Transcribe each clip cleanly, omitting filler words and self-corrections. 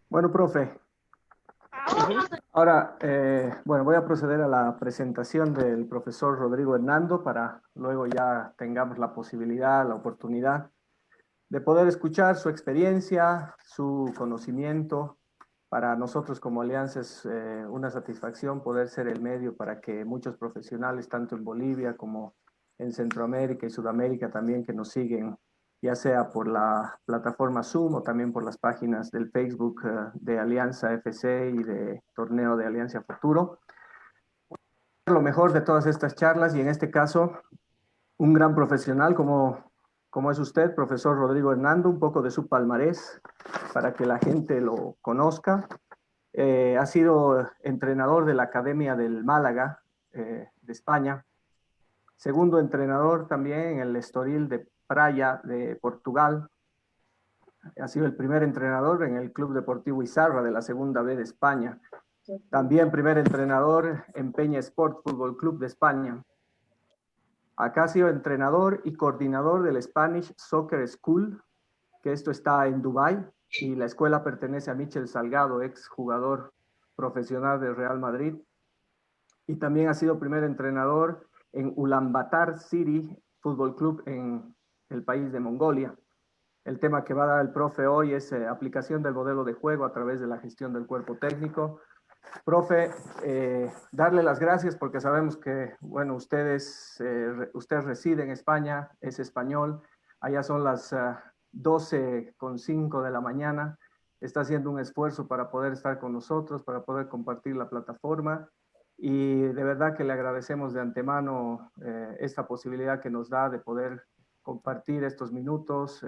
Bueno, profe, Ujú. ahora, bueno, voy a proceder a la presentación del profesor Rodrigo Hernando para luego ya tengamos la posibilidad, la oportunidad de poder escuchar su experiencia, su conocimiento. Para nosotros como Alianza es una satisfacción poder ser el medio para que muchos profesionales, tanto en Bolivia como en Centroamérica y Sudamérica también, que nos siguen, ya sea por la plataforma Zoom o también por las páginas del Facebook de Alianza FC y de Torneo de Alianza Futuro. Lo mejor de todas estas charlas y en este caso un gran profesional como es usted, profesor Rodrigo Hernando, un poco de su palmarés para que la gente lo conozca. Ha sido entrenador de la Academia del Málaga de España, segundo entrenador también en el Estoril de Praia de Portugal. Ha sido el primer entrenador en el Club Deportivo Izarra de la Segunda B de España. También primer entrenador en Peña Sport Fútbol Club de España. Acá ha sido entrenador y coordinador del Spanish Soccer School, que esto está en Dubái, y la escuela pertenece a Michel Salgado, ex jugador profesional del Real Madrid. Y también ha sido primer entrenador en Ulaanbaatar City Fútbol Club en el país de Mongolia. El tema que va a dar el profe hoy es aplicación del modelo de juego a través de la gestión del cuerpo técnico. Profe, darle las gracias porque sabemos que, bueno, usted reside en España, es español, allá son las 12:05 de la mañana, está haciendo un esfuerzo para poder estar con nosotros, para poder compartir la plataforma y de verdad que le agradecemos de antemano esta posibilidad que nos da de poder compartir estos minutos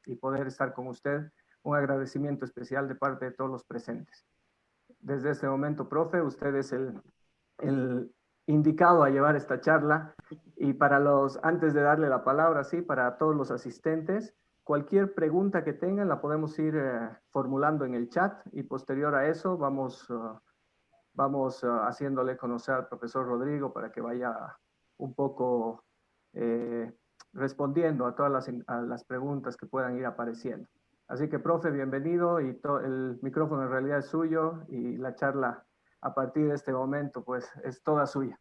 y poder estar con usted. Un agradecimiento especial de parte de todos los presentes. Desde este momento, profe, usted es el indicado a llevar esta charla y para antes de darle la palabra, sí, para todos los asistentes, cualquier pregunta que tengan la podemos ir formulando en el chat y posterior a eso vamos haciéndole conocer al profesor Rodrigo para que vaya un poco eh, respondiendo a todas a las preguntas que puedan ir apareciendo. Así que, profe, bienvenido y el micrófono en realidad es suyo y la charla a partir de este momento pues es toda suya.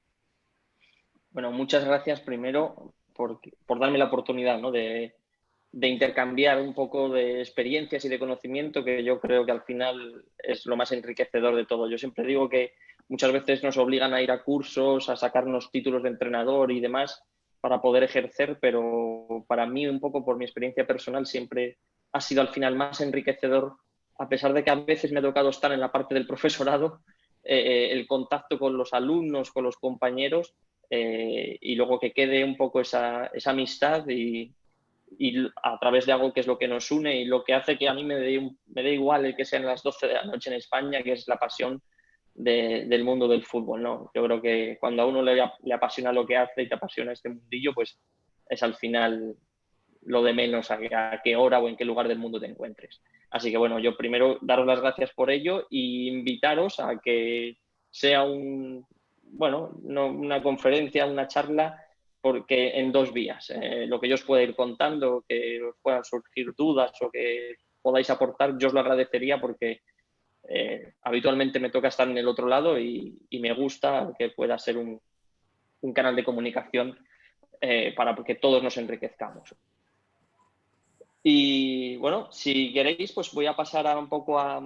Bueno, muchas gracias primero por darme la oportunidad, ¿no? de intercambiar un poco de experiencias y de conocimiento, que yo creo que al final es lo más enriquecedor de todo. Yo siempre digo que muchas veces nos obligan a ir a cursos, a sacarnos títulos de entrenador y demás para poder ejercer, pero para mí, un poco por mi experiencia personal, siempre ha sido al final más enriquecedor, a pesar de que a veces me ha tocado estar en la parte del profesorado, el contacto con los alumnos, con los compañeros, y luego que quede un poco esa amistad y a través de algo que es lo que nos une y lo que hace que a mí me dé igual el que sean las 12 de la noche en España, que es la pasión del mundo del fútbol, ¿no? Yo creo que cuando a uno le apasiona lo que hace y te apasiona este mundillo, pues es al final lo de menos a qué hora o en qué lugar del mundo te encuentres. Así que bueno, yo primero daros las gracias por ello e invitaros a que sea una conferencia, una charla, porque en dos vías. Lo que yo os pueda ir contando, que os puedan surgir dudas o que podáis aportar, yo os lo agradecería porque habitualmente me toca estar en el otro lado y me gusta que pueda ser un canal de comunicación para que todos nos enriquezcamos. Y bueno, si queréis, pues voy a pasar a un poco a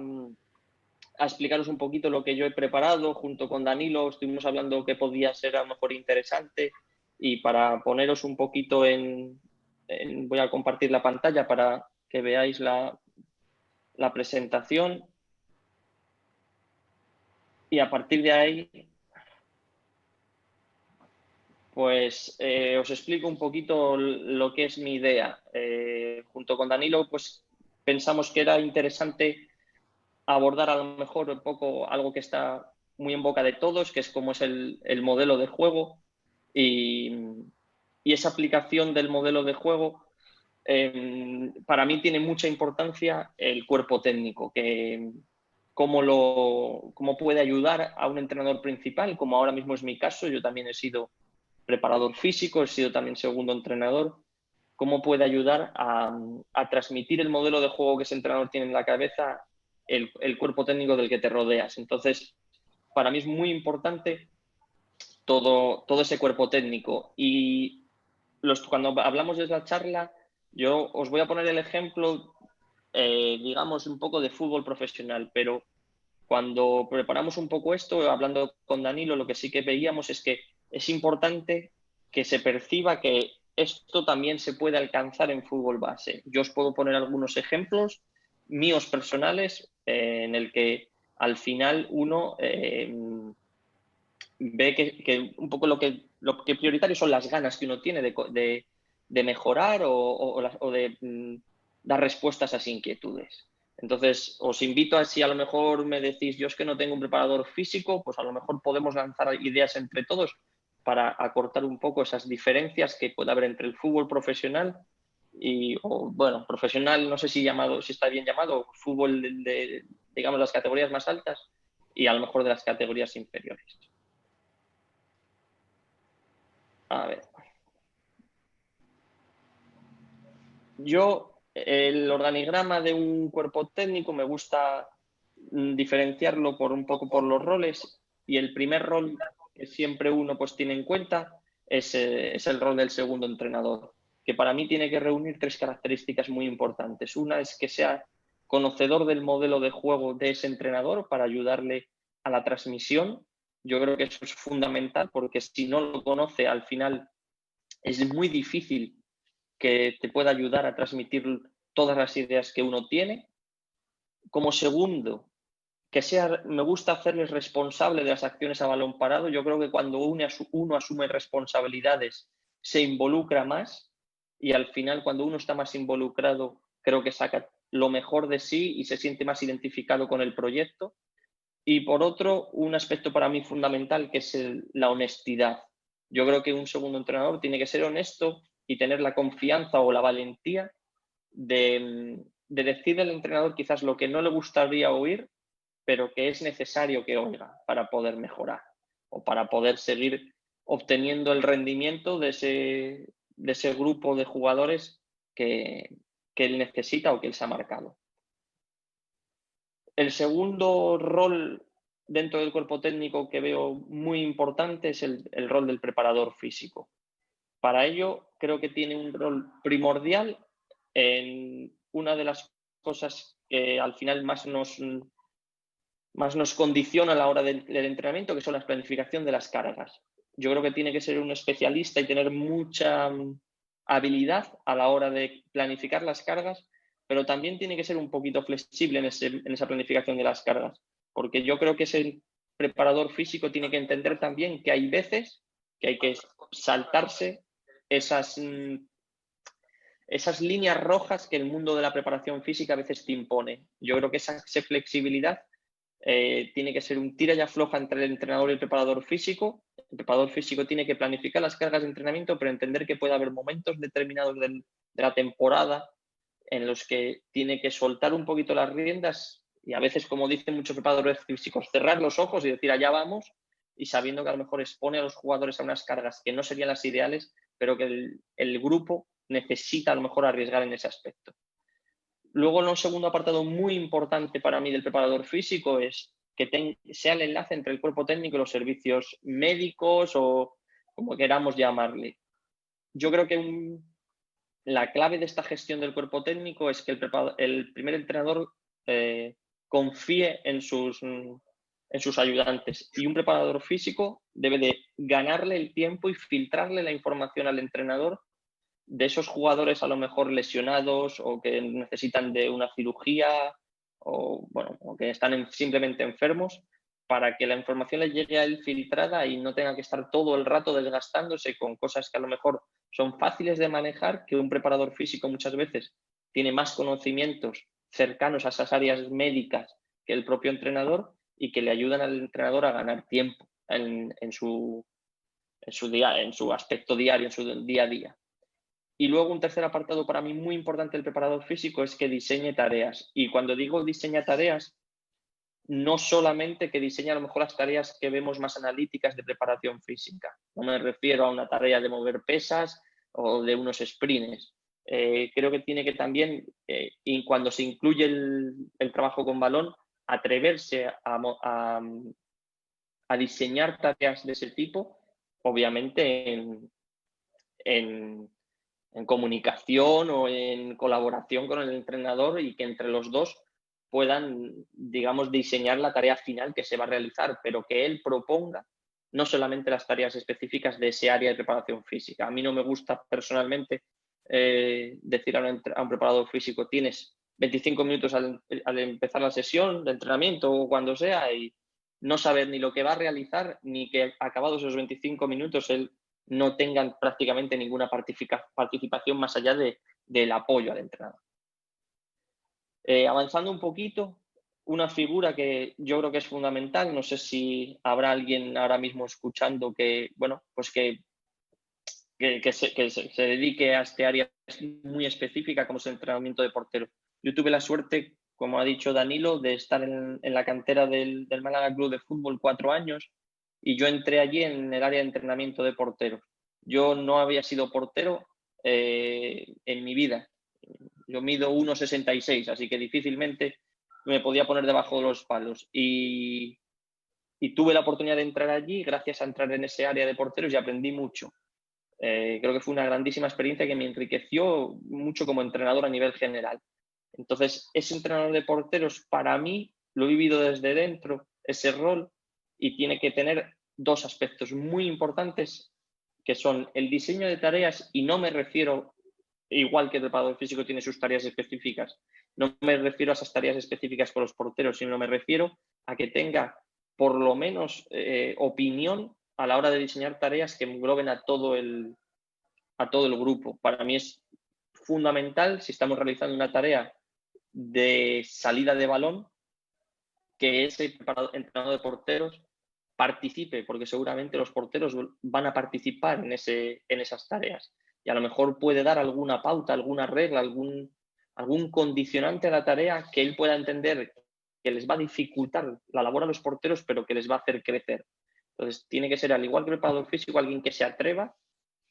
explicaros un poquito lo que yo he preparado junto con Danilo. Estuvimos hablando que podía ser a lo mejor interesante y para poneros un poquito voy a compartir la pantalla para que veáis la presentación y a partir de ahí pues os explico un poquito lo que es mi idea. Junto con Danilo pues pensamos que era interesante abordar a lo mejor un poco algo que está muy en boca de todos, que es cómo es el modelo de juego y, y, esa aplicación del modelo de juego. Para mí tiene mucha importancia el cuerpo técnico, que cómo puede ayudar a un entrenador principal, como ahora mismo es mi caso. Yo también he sido preparador físico, he sido también segundo entrenador. Cómo puede ayudar a transmitir el modelo de juego que ese entrenador tiene en la cabeza el cuerpo técnico del que te rodeas. Entonces, para mí es muy importante todo ese cuerpo técnico. Y cuando hablamos de la charla, yo os voy a poner el ejemplo, digamos, un poco de fútbol profesional, pero cuando preparamos un poco esto, hablando con Danilo, lo que sí que veíamos es que es importante que se perciba que esto también se puede alcanzar en fútbol base. Yo os puedo poner algunos ejemplos míos personales en el que al final uno ve que un poco lo que prioritario son las ganas que uno tiene de mejorar o de dar respuestas a esas inquietudes. Entonces, os invito a, si a lo mejor me decís, yo es que no tengo un preparador físico, pues a lo mejor podemos lanzar ideas entre todos para acortar un poco esas diferencias que puede haber entre el fútbol profesional o bueno, profesional, no sé si está bien llamado, fútbol digamos, las categorías más altas y a lo mejor de las categorías inferiores. A ver. El organigrama de un cuerpo técnico me gusta diferenciarlo un poco por los roles, y el primer rol que siempre uno pues tiene en cuenta es el rol del segundo entrenador, que para mí tiene que reunir tres características muy importantes. Una es que sea conocedor del modelo de juego de ese entrenador para ayudarle a la transmisión. Yo creo que eso es fundamental, porque si no lo conoce, al final es muy difícil que te pueda ayudar a transmitir todas las ideas que uno tiene. Como segundo, me gusta hacerles responsable de las acciones a balón parado. Yo creo que cuando uno asume responsabilidades, se involucra más, y al final, cuando uno está más involucrado, creo que saca lo mejor de sí y se siente más identificado con el proyecto. Y por otro, un aspecto para mí fundamental, que es la honestidad. Yo creo que un segundo entrenador tiene que ser honesto y tener la confianza o la valentía de decirle al entrenador quizás lo que no le gustaría oír, pero que es necesario que oiga para poder mejorar o para poder seguir obteniendo el rendimiento de ese grupo de jugadores que él necesita o que él se ha marcado. El segundo rol dentro del cuerpo técnico que veo muy importante es el rol del preparador físico. Para ello, creo que tiene un rol primordial en una de las cosas que al final más nos condiciona a la hora del entrenamiento, que son la planificación de las cargas. Yo creo que tiene que ser un especialista y tener mucha habilidad a la hora de planificar las cargas, pero también tiene que ser un poquito flexible en esa planificación de las cargas, porque yo creo que ese preparador físico tiene que entender también que hay veces que hay que saltarse esas líneas rojas que el mundo de la preparación física a veces te impone. Yo creo que esa flexibilidad tiene que ser un tira y afloja entre el entrenador y el preparador físico. El preparador físico tiene que planificar las cargas de entrenamiento, pero entender que puede haber momentos determinados de la temporada en los que tiene que soltar un poquito las riendas y a veces, como dicen muchos preparadores físicos, cerrar los ojos y decir allá vamos, y sabiendo que a lo mejor expone a los jugadores a unas cargas que no serían las ideales, pero que el grupo necesita a lo mejor arriesgar en ese aspecto. Luego, un segundo apartado muy importante para mí del preparador físico es que sea el enlace entre el cuerpo técnico y los servicios médicos, o como queramos llamarle. Yo creo que la clave de esta gestión del cuerpo técnico es que el primer entrenador confíe en sus ayudantes, y un preparador físico debe de ganarle el tiempo y filtrarle la información al entrenador de esos jugadores a lo mejor lesionados o que necesitan de una cirugía o que están simplemente enfermos, para que la información le llegue a él filtrada y no tenga que estar todo el rato desgastándose con cosas que a lo mejor son fáciles de manejar, que un preparador físico muchas veces tiene más conocimientos cercanos a esas áreas médicas que el propio entrenador, y que le ayudan al entrenador a ganar tiempo en su aspecto diario, en su día a día. Y luego, un tercer apartado para mí muy importante del preparador físico es que diseñe tareas. Y cuando digo diseña tareas, no solamente que diseñe a lo mejor las tareas que vemos más analíticas de preparación física. No me refiero a una tarea de mover pesas o de unos sprints. creo que tiene que también, y cuando se incluye el trabajo con balón, atreverse a diseñar tareas de ese tipo, obviamente en, en comunicación o en colaboración con el entrenador, y que entre los dos puedan, digamos, diseñar la tarea final que se va a realizar, pero que él proponga no solamente las tareas específicas de ese área de preparación física. A mí no me gusta personalmente decir a un preparador físico: tienes 25 minutos al empezar la sesión de entrenamiento o cuando sea, y no saber ni lo que va a realizar, ni que acabados esos 25 minutos él no tengan prácticamente ninguna participación más allá del apoyo al entrenador. Avanzando un poquito, una figura que yo creo que es fundamental, no sé si habrá alguien ahora mismo escuchando que, bueno, pues que se dedique a este área muy específica, como es el entrenamiento de portero. Yo tuve la suerte, como ha dicho Danilo, de estar en la cantera del Málaga Club de Fútbol 4 años, y yo entré allí en el área de entrenamiento de porteros. Yo no había sido portero en mi vida. Yo mido 1,66, así que difícilmente me podía poner debajo de los palos. Y tuve la oportunidad de entrar allí gracias a entrar en ese área de porteros, y aprendí mucho. Creo que fue una grandísima experiencia que me enriqueció mucho como entrenador a nivel general. Entonces, ese entrenador de porteros, para mí, lo he vivido desde dentro, ese rol, y tiene que tener dos aspectos muy importantes, que son el diseño de tareas, y no me refiero, igual que el preparador físico tiene sus tareas específicas, no me refiero a esas tareas específicas con los porteros, sino me refiero a que tenga por lo menos opinión a la hora de diseñar tareas que engloben a todo el grupo. Para mí es fundamental, si estamos realizando una tarea de salida de balón, que ese entrenador de porteros participe, porque seguramente los porteros van a participar en esas tareas, y a lo mejor puede dar alguna pauta, alguna regla, algún condicionante a la tarea que él pueda entender que les va a dificultar la labor a los porteros, pero que les va a hacer crecer. Entonces, tiene que ser, al igual que el preparador físico, alguien que se atreva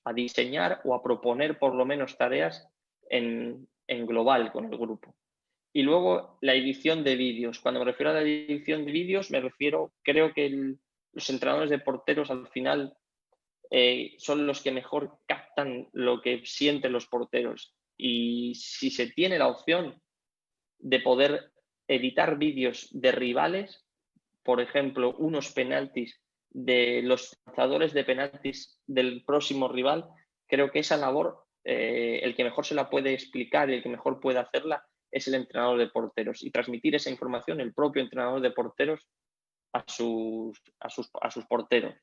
a diseñar o a proponer por lo menos tareas en global con el grupo. Y luego la edición de vídeos. Cuando me refiero a la edición de vídeos, me refiero, creo que los entrenadores de porteros al final son los que mejor captan lo que sienten los porteros. Y si se tiene la opción de poder editar vídeos de rivales, por ejemplo, unos penaltis de los lanzadores de penaltis del próximo rival, creo que esa labor, el que mejor se la puede explicar y el que mejor puede hacerla es el entrenador de porteros, y transmitir esa información el propio entrenador de porteros a sus porteros.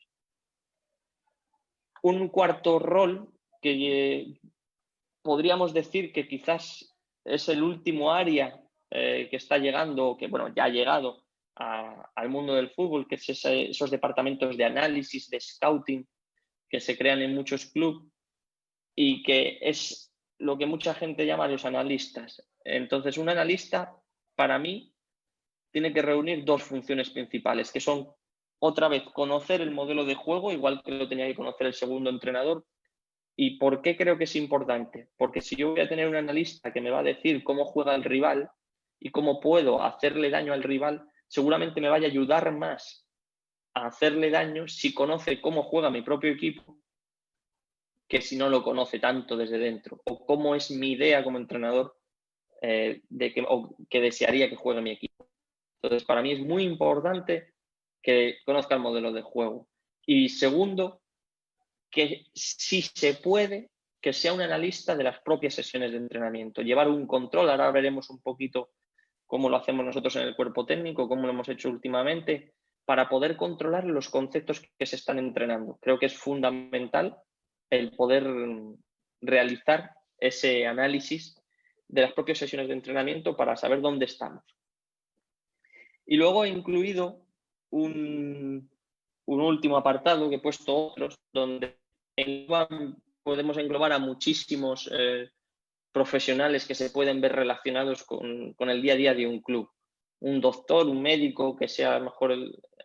Un cuarto rol que podríamos decir que quizás es el último área que está llegando, que bueno, ya ha llegado al mundo del fútbol, que es esos departamentos de análisis, de scouting, que se crean en muchos clubes, y que es lo que mucha gente llama los analistas. Entonces, un analista, para mí, tiene que reunir dos funciones principales, que son, otra vez, conocer el modelo de juego, igual que lo tenía que conocer el segundo entrenador. ¿Y por qué creo que es importante? Porque si yo voy a tener un analista que me va a decir cómo juega el rival y cómo puedo hacerle daño al rival, seguramente me vaya a ayudar más a hacerle daño si conoce cómo juega mi propio equipo, que si no lo conoce tanto desde dentro, o cómo es mi idea como entrenador que desearía que juegue mi equipo. Entonces, para mí es muy importante que conozca el modelo de juego. Y segundo, que si se puede, que sea un analista de las propias sesiones de entrenamiento, llevar un control. Ahora veremos un poquito cómo lo hacemos nosotros en el cuerpo técnico, cómo lo hemos hecho últimamente, para poder controlar los conceptos que se están entrenando. Creo que es fundamental el poder realizar ese análisis de las propias sesiones de entrenamiento para saber dónde estamos. Y luego he incluido un último apartado, que he puesto otros, donde podemos englobar a muchísimos profesionales que se pueden ver relacionados con el día a día de un club. Un doctor, un médico, que sea a lo mejor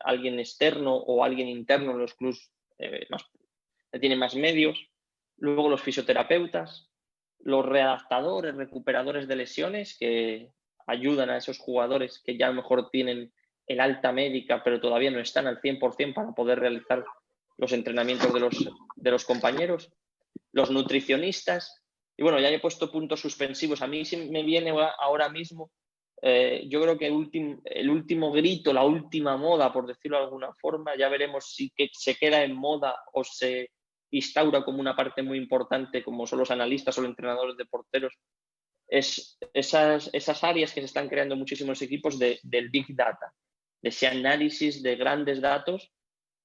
alguien externo o alguien interno en los clubs que tienen más medios. Luego los fisioterapeutas, los readaptadores, recuperadores de lesiones que ayudan a esos jugadores que ya a lo mejor tienen el alta médica, pero todavía no están al 100% para poder realizar los entrenamientos de los compañeros, los nutricionistas. Y bueno, ya he puesto puntos suspensivos. A mí sí me viene ahora mismo, yo creo que el último grito, la última moda, por decirlo de alguna forma, ya veremos si se queda en moda o se instaura como una parte muy importante, como son los analistas o los entrenadores de porteros, es esas áreas que se están creando en muchísimos equipos del Big Data, de ese análisis de grandes datos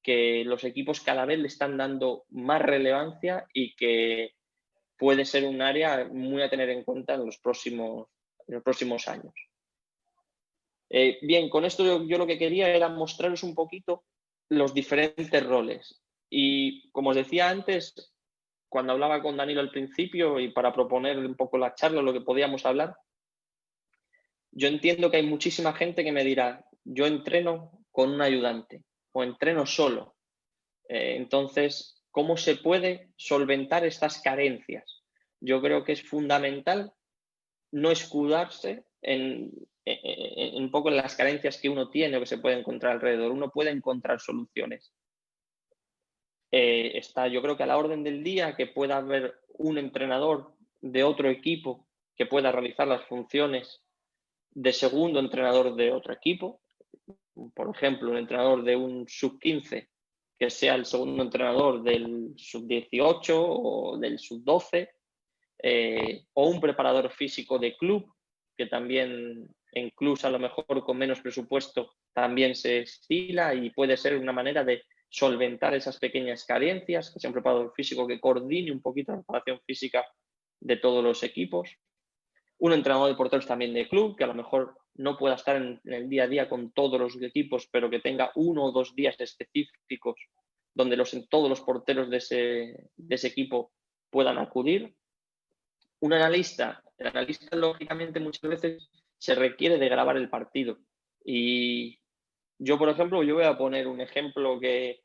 que los equipos cada vez le están dando más relevancia y que puede ser un área muy a tener en cuenta en los próximos años. Bien, con esto yo lo que quería era mostraros un poquito los diferentes roles. Y como os decía antes, cuando hablaba con Danilo al principio y para proponer un poco la charla, lo que podíamos hablar, yo entiendo que hay muchísima gente que me dirá, yo entreno con un ayudante o entreno solo. Entonces, ¿cómo se puede solventar estas carencias? Yo creo que es fundamental no escudarse en un poco en las carencias que uno tiene o que se puede encontrar alrededor. Uno puede encontrar soluciones. Está, yo creo que a la orden del día que pueda haber un entrenador de otro equipo que pueda realizar las funciones de segundo entrenador de otro equipo. Por ejemplo, un entrenador de un sub-15 que sea el segundo entrenador del sub-18 o del sub-12, o un preparador físico de club, que también en clubs a lo mejor con menos presupuesto también se estila y puede ser una manera de solventar esas pequeñas carencias, que sea un preparador físico que coordine un poquito la preparación física de todos los equipos. Un entrenador de porteros también de club, que a lo mejor no pueda estar en el día a día con todos los equipos, pero que tenga 1 o 2 días específicos donde todos los porteros de ese equipo puedan acudir. Un analista, el analista lógicamente muchas veces se requiere de grabar el partido. Y yo, por ejemplo, yo voy a poner un ejemplo que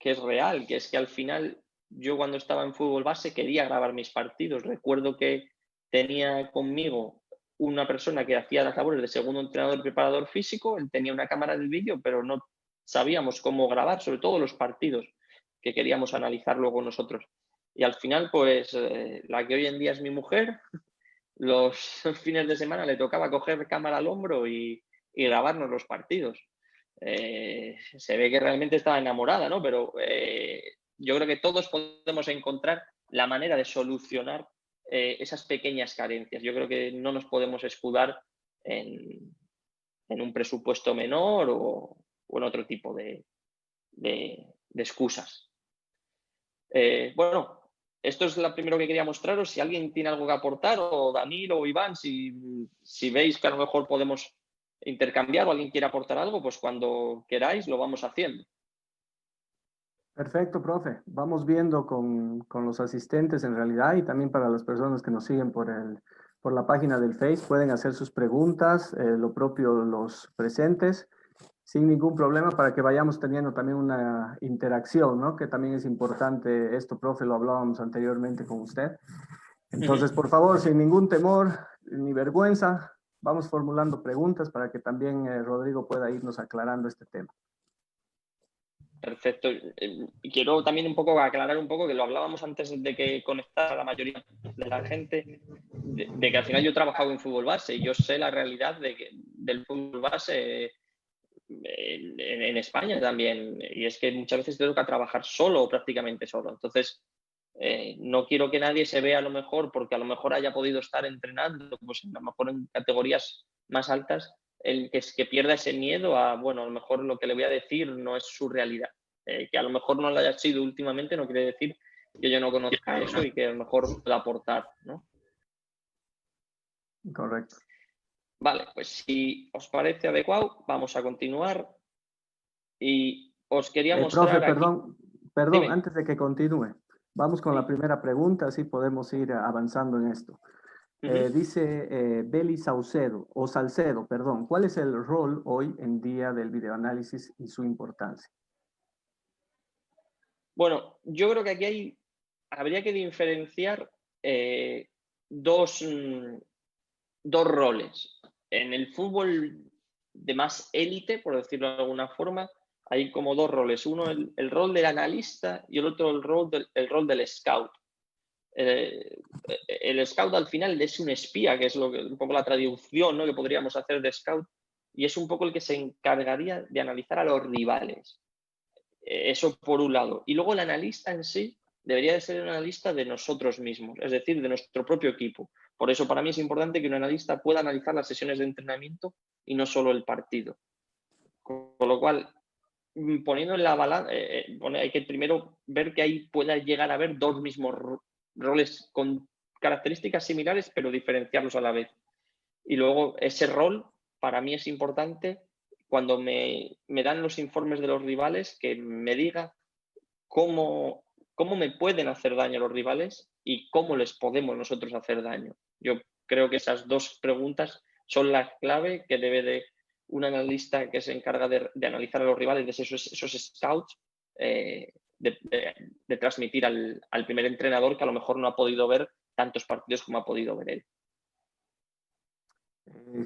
es real, que es que al final yo cuando estaba en fútbol base quería grabar mis partidos. Recuerdo que tenía conmigo una persona que hacía las labores de segundo entrenador y preparador físico, él tenía una cámara de vídeo, pero no sabíamos cómo grabar, sobre todo los partidos que queríamos analizar luego nosotros. Y al final, pues, la que hoy en día es mi mujer, los fines de semana le tocaba coger cámara al hombro y grabarnos los partidos. Se ve que realmente estaba enamorada, ¿no? Pero yo creo que todos podemos encontrar la manera de solucionar esas pequeñas carencias. Yo creo que no nos podemos escudar en un presupuesto menor o en otro tipo de excusas. Bueno, esto es lo primero que quería mostraros. Si alguien tiene algo que aportar, o Danilo o Iván, si veis que a lo mejor podemos intercambiar o alguien quiere aportar algo, pues cuando queráis lo vamos haciendo. Perfecto, profe. Vamos viendo con los asistentes en realidad y también para las personas que nos siguen por la página del Face, pueden hacer sus preguntas, lo propio los presentes, sin ningún problema para que vayamos teniendo también una interacción, ¿no? Que también es importante. Esto, profe, lo hablábamos anteriormente con usted. Entonces, por favor, sin ningún temor ni vergüenza, vamos formulando preguntas para que también Rodrigo pueda irnos aclarando este tema. Perfecto. Quiero también un poco aclarar un poco que lo hablábamos antes de que conectara la mayoría de la gente, de que al final yo he trabajado en fútbol base y yo sé la realidad del fútbol base en España también. Y es que muchas veces te toca trabajar solo o prácticamente solo. Entonces, no quiero que nadie se vea a lo mejor, porque a lo mejor haya podido estar entrenando, pues a lo mejor en categorías más altas, el que pierda ese miedo a, bueno, a lo mejor lo que le voy a decir no es su realidad. Que a lo mejor no lo haya sido últimamente no quiere decir que yo no conozca eso y que a lo mejor pueda aportar, ¿no? Correcto. Vale, pues si os parece adecuado, vamos a continuar y os quería Profe, mostrar aquí. perdón, Dime. antes de que continúe, vamos con la Sí. primera pregunta, así podemos ir avanzando en esto. Dice Beli Salcedo, perdón, ¿cuál es el rol hoy en día del videoanálisis y su importancia? Bueno, yo creo que aquí habría que diferenciar dos roles. En el fútbol de más élite, por decirlo de alguna forma, hay como dos roles. Uno, el rol del analista y el otro, el rol del scout. El scout al final es un espía, que es un poco la traducción, ¿no?, que podríamos hacer de scout, y es un poco el que se encargaría de analizar a los rivales. Eso por un lado. Y luego el analista en sí debería de ser un analista de nosotros mismos, es decir, de nuestro propio equipo. Por eso para mí es importante que un analista pueda analizar las sesiones de entrenamiento y no solo el partido. Con lo cual, poniendo en la balanza, hay que primero ver que ahí pueda llegar a haber dos mismos roles con características similares, pero diferenciarlos a la vez. Y luego ese rol para mí es importante cuando me dan los informes de los rivales, que me diga cómo me pueden hacer daño los rivales y cómo les podemos nosotros hacer daño. Yo creo que esas dos preguntas son la clave que debe de un analista que se encarga de analizar a los rivales, de esos scouts, de transmitir al primer entrenador, que a lo mejor no ha podido ver tantos partidos como ha podido ver él.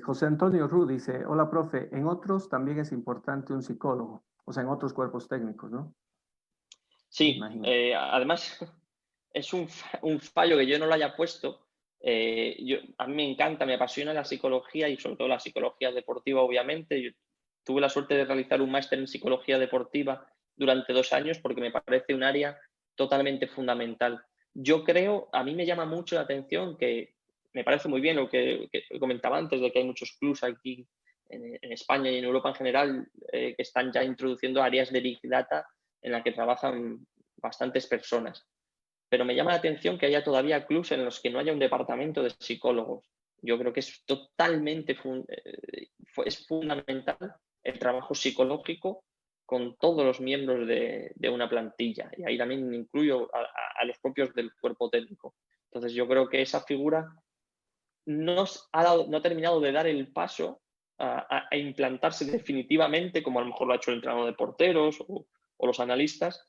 José Antonio Ru dice, hola, profe, en otros también es importante un psicólogo, o sea, en otros cuerpos técnicos, ¿no? Sí, además es un fallo que yo no lo haya puesto. A mí me encanta, me apasiona la psicología y sobre todo la psicología deportiva, obviamente. Yo tuve la suerte de realizar un máster en psicología deportiva durante 2 años porque me parece un área totalmente fundamental. Yo creo, a mí me llama mucho la atención, que me parece muy bien lo que comentaba antes, de que hay muchos clubs aquí en España y en Europa en general que están ya introduciendo áreas de Big Data en la que trabajan bastantes personas. Pero me llama la atención que haya todavía clubes en los que no haya un departamento de psicólogos. Yo creo que es totalmente es fundamental el trabajo psicológico con todos los miembros de una plantilla. Y ahí también incluyo a los propios del cuerpo técnico. Entonces yo creo que esa figura no ha terminado de dar el paso a implantarse definitivamente, como a lo mejor lo ha hecho el entrenador de porteros o los analistas,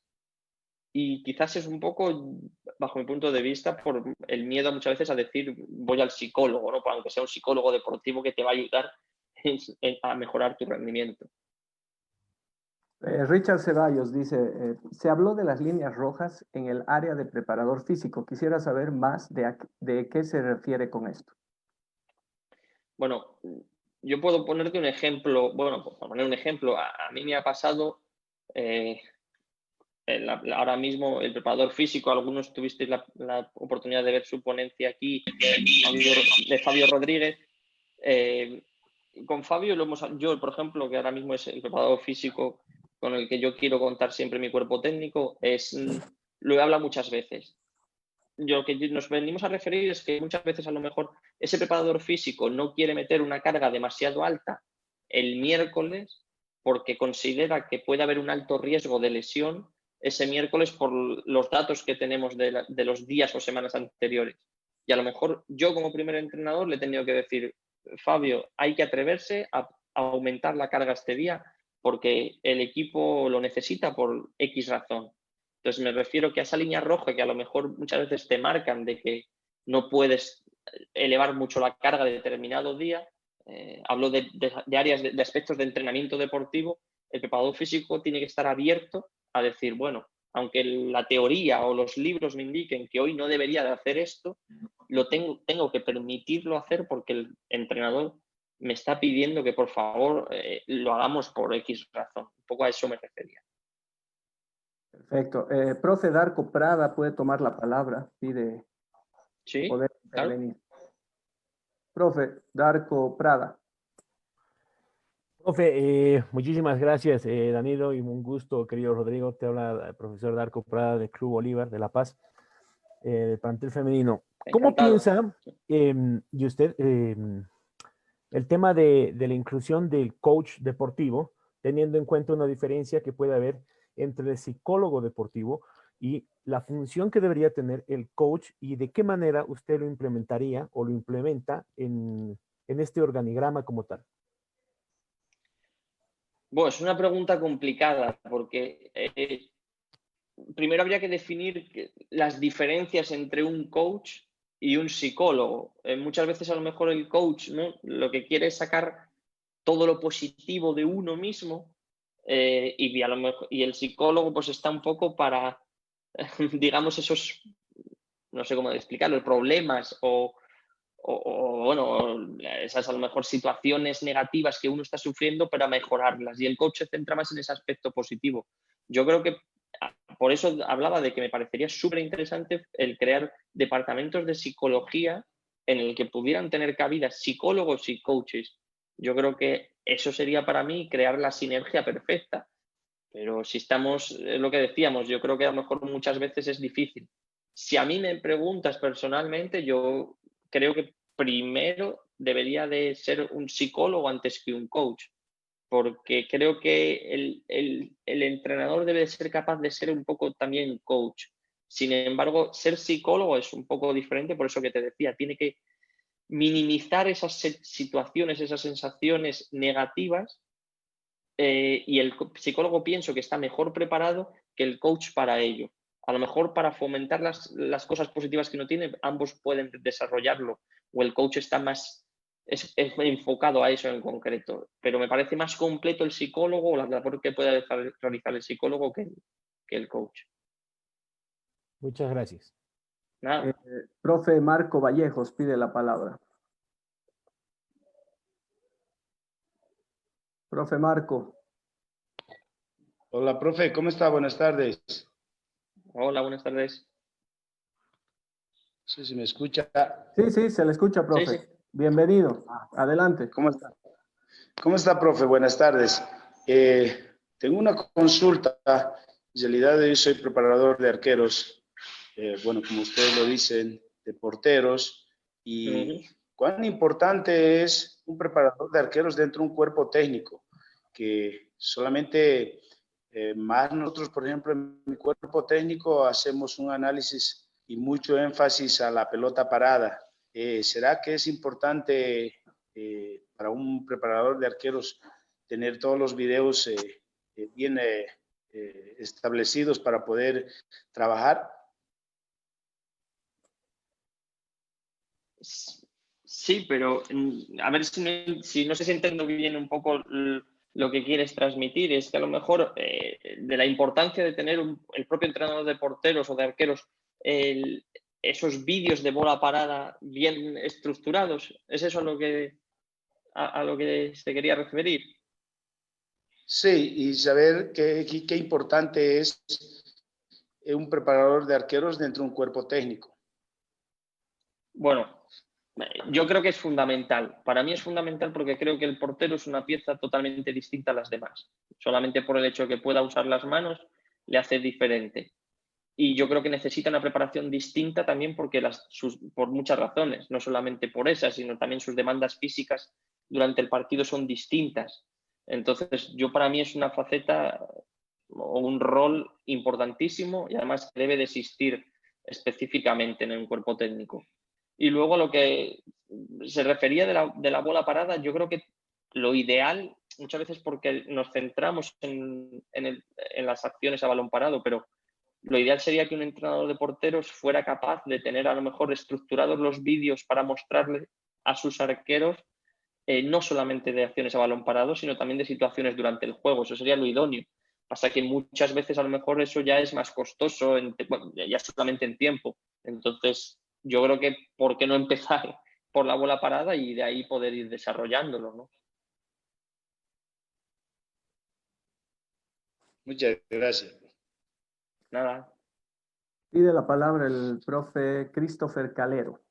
y quizás es un poco, bajo mi punto de vista, por el miedo muchas veces a decir voy al psicólogo, ¿no?, aunque sea un psicólogo deportivo que te va a ayudar a mejorar tu rendimiento. Richard Ceballos dice, se habló de las líneas rojas en el área de preparador físico. Quisiera saber más de qué se refiere con esto. Bueno, yo puedo ponerte un ejemplo. Bueno, por poner un ejemplo, a mí me ha pasado ahora mismo el preparador físico. Algunos tuvisteis la oportunidad de ver su ponencia aquí, de Fabio Rodríguez. Con Fabio yo, por ejemplo, que ahora mismo es el preparador físico con el que yo quiero contar siempre mi cuerpo técnico, lo he hablado muchas veces. Lo que nos venimos a referir es que muchas veces a lo mejor ese preparador físico no quiere meter una carga demasiado alta el miércoles porque considera que puede haber un alto riesgo de lesión ese miércoles por los datos que tenemos de los días o semanas anteriores. Y a lo mejor yo como primer entrenador le he tenido que decir, Fabio, hay que atreverse a aumentar la carga este día porque el equipo lo necesita por X razón. Entonces me refiero que a esa línea roja que a lo mejor muchas veces te marcan de que no puedes elevar mucho la carga de determinado día, hablo de áreas, de aspectos de entrenamiento deportivo. El preparador físico tiene que estar abierto a decir, bueno, aunque la teoría o los libros me indiquen que hoy no debería de hacer esto, tengo que permitirlo hacer porque el entrenador me está pidiendo que por favor lo hagamos por X razón. Un poco a eso me refería. Perfecto. Profe Darko Prada puede tomar la palabra, pide poder intervenir. Claro. Profe Darko Prada. Profe, muchísimas gracias, Danilo, y un gusto, querido Rodrigo. Te habla el profesor Darko Prada del Club Bolívar de La Paz, del plantel femenino. ¿Cómo piensa y usted el tema de la inclusión del coach deportivo, teniendo en cuenta una diferencia que puede haber entre el psicólogo deportivo y la función que debería tener el coach, y de qué manera usted lo implementaría o lo implementa en este organigrama como tal? Bueno, es una pregunta complicada porque primero habría que definir las diferencias entre un coach y un psicólogo. Muchas veces a lo mejor el coach, ¿no?, lo que quiere es sacar todo lo positivo de uno mismo, y a lo mejor, y el psicólogo pues está un poco para, digamos, esos, no sé cómo explicarlo, problemas bueno, esas a lo mejor situaciones negativas que uno está sufriendo para mejorarlas. Y el coach se centra más en ese aspecto positivo. Yo creo que por eso hablaba de que me parecería súper interesante el crear departamentos de psicología en el que pudieran tener cabida psicólogos y coaches. Yo creo que eso sería para mí crear la sinergia perfecta. Pero si estamos, lo que decíamos, yo creo que a lo mejor muchas veces es difícil. Si a mí me preguntas personalmente, yo creo que primero debería de ser un psicólogo antes que un coach, porque creo que el entrenador debe de ser capaz de ser un poco también coach. Sin embargo, ser psicólogo es un poco diferente, por eso que te decía, tiene que minimizar esas situaciones, esas sensaciones negativas, y el psicólogo pienso que está mejor preparado que el coach para ello. A lo mejor para fomentar las cosas positivas que uno tiene, ambos pueden desarrollarlo, o el coach está más es enfocado a eso en concreto. Pero me parece más completo el psicólogo o la labor que puede realizar el psicólogo que el coach. Muchas gracias. Nada. Profe Marco Vallejos pide la palabra. Profe Marco. Hola, profe, ¿cómo está? Buenas tardes. Hola, buenas tardes. No sé si me escucha. Sí, sí, se le escucha, profe. Sí, sí. Bienvenido. Adelante. ¿Cómo está? ¿Cómo está, profe? Buenas tardes. Tengo una consulta. En realidad, yo soy preparador de arqueros. Bueno, como ustedes lo dicen, de porteros. Y cuán importante es un preparador de arqueros dentro de un cuerpo técnico, que solamente más nosotros, por ejemplo, en mi cuerpo técnico hacemos un análisis y mucho énfasis a la pelota parada. ¿Será que es importante para un preparador de arqueros tener todos los videos bien establecidos para poder trabajar? Sí, pero a ver si no sé si entiendo bien un poco lo que quieres transmitir. Es que a lo mejor de la importancia de tener el propio entrenador de porteros o de arqueros, esos vídeos de bola parada bien estructurados. ¿Es eso a lo que se quería referir? Sí, y saber qué importante es un preparador de arqueros dentro de un cuerpo técnico. Bueno, yo creo que es fundamental. Para mí es fundamental porque creo que el portero es una pieza totalmente distinta a las demás. Solamente por el hecho de que pueda usar las manos le hace diferente. Y yo creo que necesita una preparación distinta también porque por muchas razones, no solamente por esas, sino también sus demandas físicas durante el partido son distintas. Entonces, para mí es una faceta o un rol importantísimo y además debe de existir específicamente en un cuerpo técnico. Y luego a lo que se refería de la bola parada, yo creo que lo ideal, muchas veces porque nos centramos en las acciones a balón parado, pero lo ideal sería que un entrenador de porteros fuera capaz de tener a lo mejor estructurados los vídeos para mostrarle a sus arqueros no solamente de acciones a balón parado, sino también de situaciones durante el juego. Eso sería lo idóneo. Pasa que muchas veces a lo mejor eso ya es más costoso, ya solamente en tiempo. Entonces, yo creo que ¿por qué no empezar por la bola parada y de ahí poder ir desarrollándolo, ¿no? Muchas gracias. Nada. Pide la palabra el profe Christopher Calero.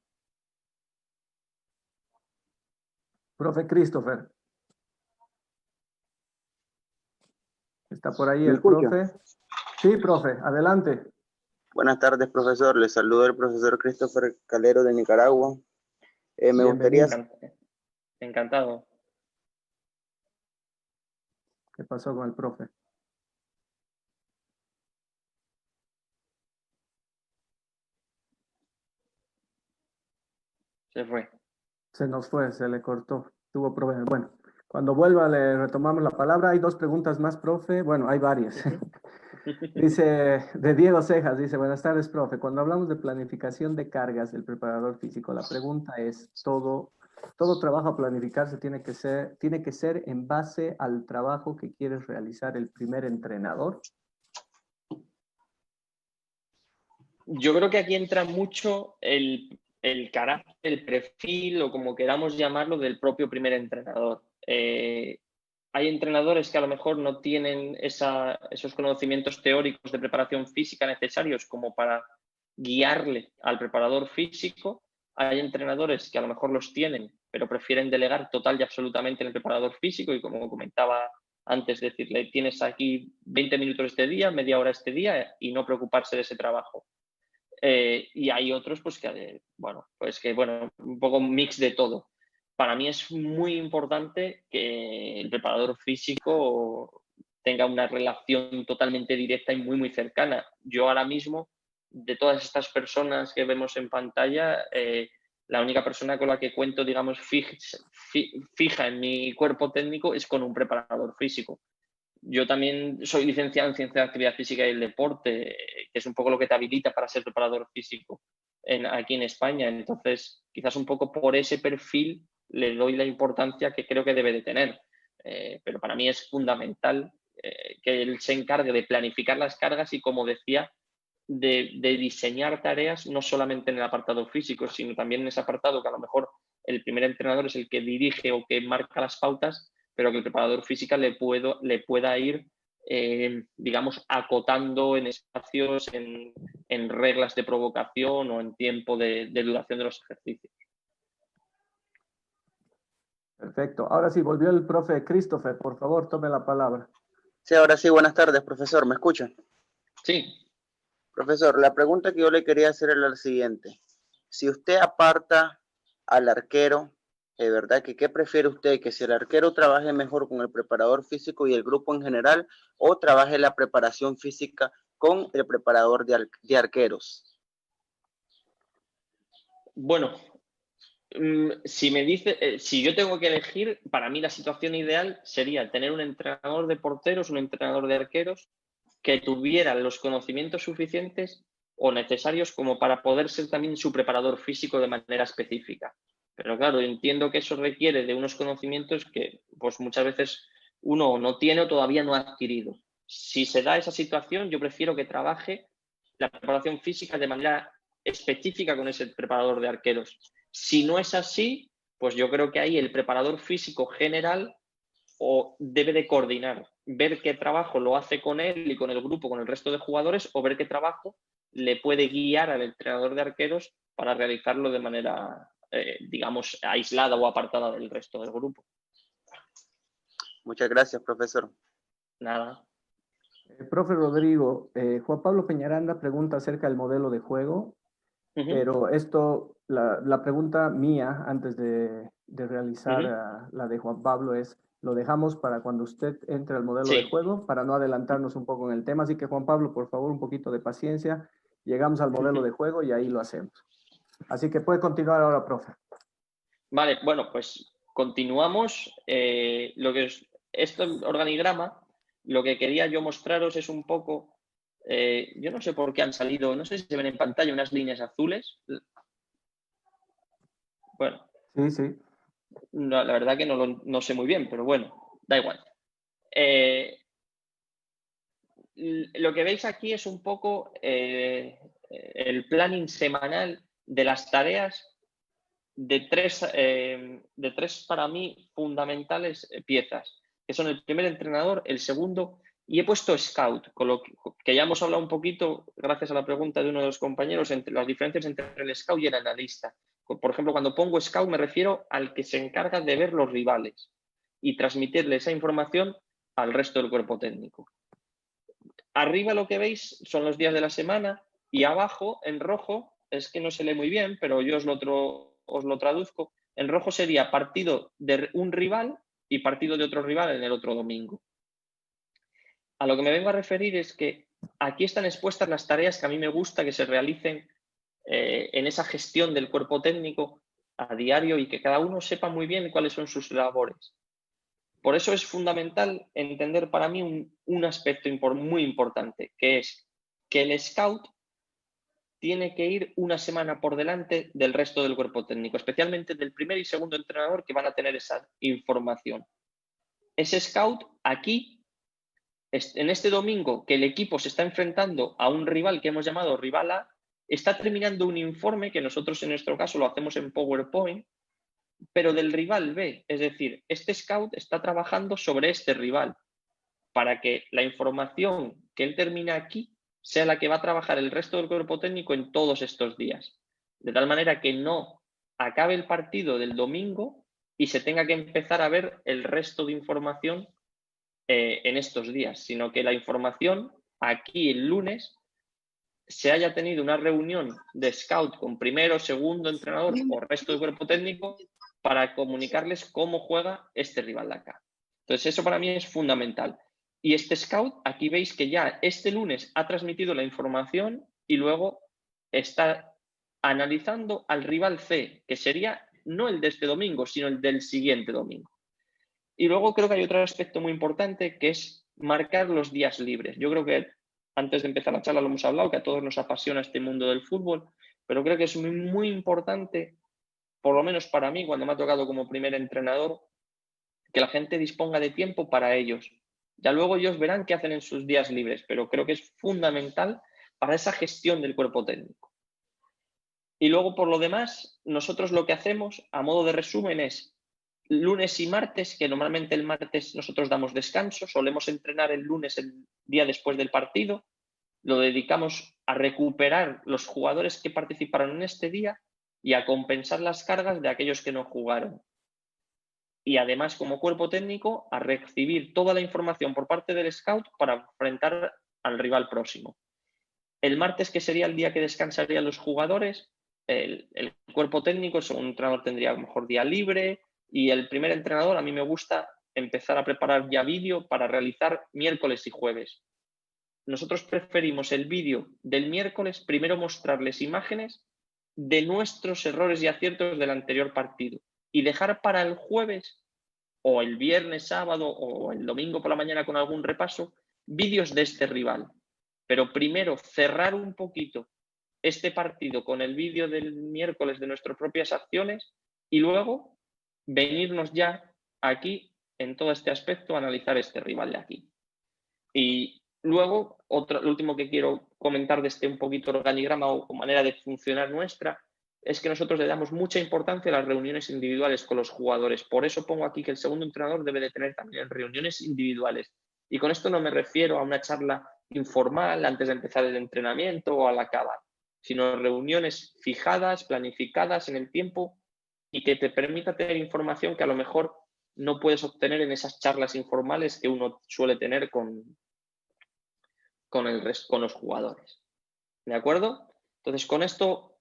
Profe Christopher. ¿Está por ahí el profe? Sí, profe, adelante. Buenas tardes, profesor. Les saludo el profesor Christopher Calero de Nicaragua. Me gustaría... Encantado. ¿Qué pasó con el profe? Se fue. Se nos fue, se le cortó. Tuvo problemas. Bueno, cuando vuelva le retomamos la palabra. Hay dos preguntas más, profe. Bueno, hay varias. Dice, de Diego Cejas, dice, buenas tardes, profe. Cuando hablamos de planificación de cargas del preparador físico, la pregunta es, todo trabajo a planificarse tiene que ser en base al trabajo que quiere realizar el primer entrenador. Yo creo que aquí entra mucho el carácter, el perfil o como queramos llamarlo del propio primer entrenador. Hay entrenadores que a lo mejor no tienen esos conocimientos teóricos de preparación física necesarios como para guiarle al preparador físico. Hay entrenadores que a lo mejor los tienen, pero prefieren delegar total y absolutamente en el preparador físico y como comentaba antes, decirle, tienes aquí 20 minutos este día, media hora este día y no preocuparse de ese trabajo. Y hay otros pues que, bueno, un poco un mix de todo. Para mí es muy importante que el preparador físico tenga una relación totalmente directa y muy, muy cercana. Yo ahora mismo, de todas estas personas que vemos en pantalla, la única persona con la que cuento, digamos, fija en mi cuerpo técnico es con un preparador físico. Yo también soy licenciado en Ciencia de la Actividad Física y el Deporte, que es un poco lo que te habilita para ser preparador físico aquí en España. Entonces, quizás un poco por ese perfil le doy la importancia que creo que debe de tener. Pero para mí es fundamental que él se encargue de planificar las cargas y, como decía, de diseñar tareas no solamente en el apartado físico, sino también en ese apartado que a lo mejor el primer entrenador es el que dirige o que marca las pautas, pero que el preparador físico le pueda ir, digamos, acotando en espacios, en reglas de provocación o en tiempo de duración de los ejercicios. Perfecto. Ahora sí, volvió el profe Christopher. Por favor, tome la palabra. Sí, ahora sí, buenas tardes, profesor. ¿Me escucha? Sí. Profesor, la pregunta que yo le quería hacer era la siguiente. Si usted aparta al arquero, ¿de verdad que qué prefiere usted? ¿Que si el arquero trabaje mejor con el preparador físico y el grupo en general o trabaje la preparación física con el preparador de arqueros? Bueno, si yo tengo que elegir, para mí la situación ideal sería tener un entrenador de porteros, un entrenador de arqueros que tuviera los conocimientos suficientes o necesarios como para poder ser también su preparador físico de manera específica. Pero claro, entiendo que eso requiere de unos conocimientos que pues muchas veces uno no tiene o todavía no ha adquirido. Si se da esa situación, yo prefiero que trabaje la preparación física de manera específica con ese preparador de arqueros. Si no es así, pues yo creo que ahí el preparador físico general o debe de coordinar, ver qué trabajo lo hace con él y con el grupo, con el resto de jugadores, o ver qué trabajo le puede guiar al entrenador de arqueros para realizarlo de manera, digamos, aislada o apartada del resto del grupo. Muchas gracias, profesor. Nada. Profe Rodrigo, Juan Pablo Peñaranda pregunta acerca del modelo de juego, pero esto, la pregunta mía antes de realizar la de Juan Pablo es, lo dejamos para cuando usted entre al modelo de juego, para no adelantarnos un poco en el tema. Así que Juan Pablo, por favor, un poquito de paciencia. Llegamos al modelo de juego y ahí lo hacemos. Así que puede continuar ahora, profe. Vale, bueno, pues continuamos. Este organigrama, lo que quería yo mostraros es un poco, yo no sé por qué han salido, no sé si se ven en pantalla unas líneas azules. Bueno. Sí, sí. No, la verdad que no sé muy bien, pero bueno, da igual. Lo que veis aquí es un poco el planning semanal de las tareas de tres para mí fundamentales piezas, que son el primer entrenador, el segundo, y he puesto scout, con lo que ya hemos hablado un poquito, gracias a la pregunta de uno de los compañeros, entre las diferencias entre el scout y el analista. Por ejemplo, cuando pongo scout me refiero al que se encarga de ver los rivales y transmitirle esa información al resto del cuerpo técnico. Arriba lo que veis son los días de la semana y abajo, en rojo, es que no se lee muy bien, pero yo os lo traduzco. En rojo sería partido de un rival y partido de otro rival en el otro domingo. A lo que me vengo a referir es que aquí están expuestas las tareas que a mí me gusta que se realicen en esa gestión del cuerpo técnico a diario y que cada uno sepa muy bien cuáles son sus labores. Por eso es fundamental entender para mí un aspecto muy importante, que es que el scout tiene que ir una semana por delante del resto del cuerpo técnico, especialmente del primer y segundo entrenador que van a tener esa información. Ese scout aquí, en este domingo que el equipo se está enfrentando a un rival que hemos llamado rival A, está terminando un informe que nosotros en nuestro caso lo hacemos en PowerPoint, pero del rival B. Es decir, este scout está trabajando sobre este rival para que la información que él termina aquí sea la que va a trabajar el resto del cuerpo técnico en todos estos días. De tal manera que no acabe el partido del domingo y se tenga que empezar a ver el resto de información en estos días, sino que la información aquí el lunes se haya tenido una reunión de scout con primero, segundo entrenador o resto del cuerpo técnico para comunicarles cómo juega este rival de acá. Entonces eso para mí es fundamental. Y este scout, aquí veis que ya este lunes ha transmitido la información y luego está analizando al rival C, que sería no el de este domingo, sino el del siguiente domingo. Y luego creo que hay otro aspecto muy importante que es marcar los días libres. Yo creo que antes de empezar la charla lo hemos hablado, que a todos nos apasiona este mundo del fútbol, pero creo que es muy, muy importante, por lo menos para mí, cuando me ha tocado como primer entrenador, que la gente disponga de tiempo para ellos. Ya luego ellos verán qué hacen en sus días libres, pero creo que es fundamental para esa gestión del cuerpo técnico. Y luego, por lo demás, nosotros lo que hacemos, a modo de resumen, es lunes y martes, que normalmente el martes nosotros damos descanso, solemos entrenar el lunes, el día después del partido, lo dedicamos a recuperar los jugadores que participaron en este día y a compensar las cargas de aquellos que no jugaron. Y además, como cuerpo técnico, a recibir toda la información por parte del scout para enfrentar al rival próximo. El martes, que sería el día que descansarían los jugadores, el cuerpo técnico, el segundo entrenador tendría a lo mejor día libre y el primer entrenador, a mí me gusta empezar a preparar ya vídeo para realizar miércoles y jueves. Nosotros preferimos el vídeo del miércoles, primero mostrarles imágenes de nuestros errores y aciertos del anterior partido y dejar para el jueves o el viernes, sábado o el domingo por la mañana con algún repaso, vídeos de este rival. Pero primero cerrar un poquito este partido con el vídeo del miércoles de nuestras propias acciones y luego venirnos ya aquí en todo este aspecto a analizar este rival de aquí. Y luego, lo último que quiero comentar de este un poquito organigrama o manera de funcionar nuestra es que nosotros le damos mucha importancia a las reuniones individuales con los jugadores. Por eso pongo aquí que el segundo entrenador debe de tener también reuniones individuales. Y con esto no me refiero a una charla informal antes de empezar el entrenamiento o al acabar, sino reuniones fijadas, planificadas en el tiempo y que te permita tener información que a lo mejor no puedes obtener en esas charlas informales que uno suele tener con los jugadores. ¿De acuerdo? Entonces, con esto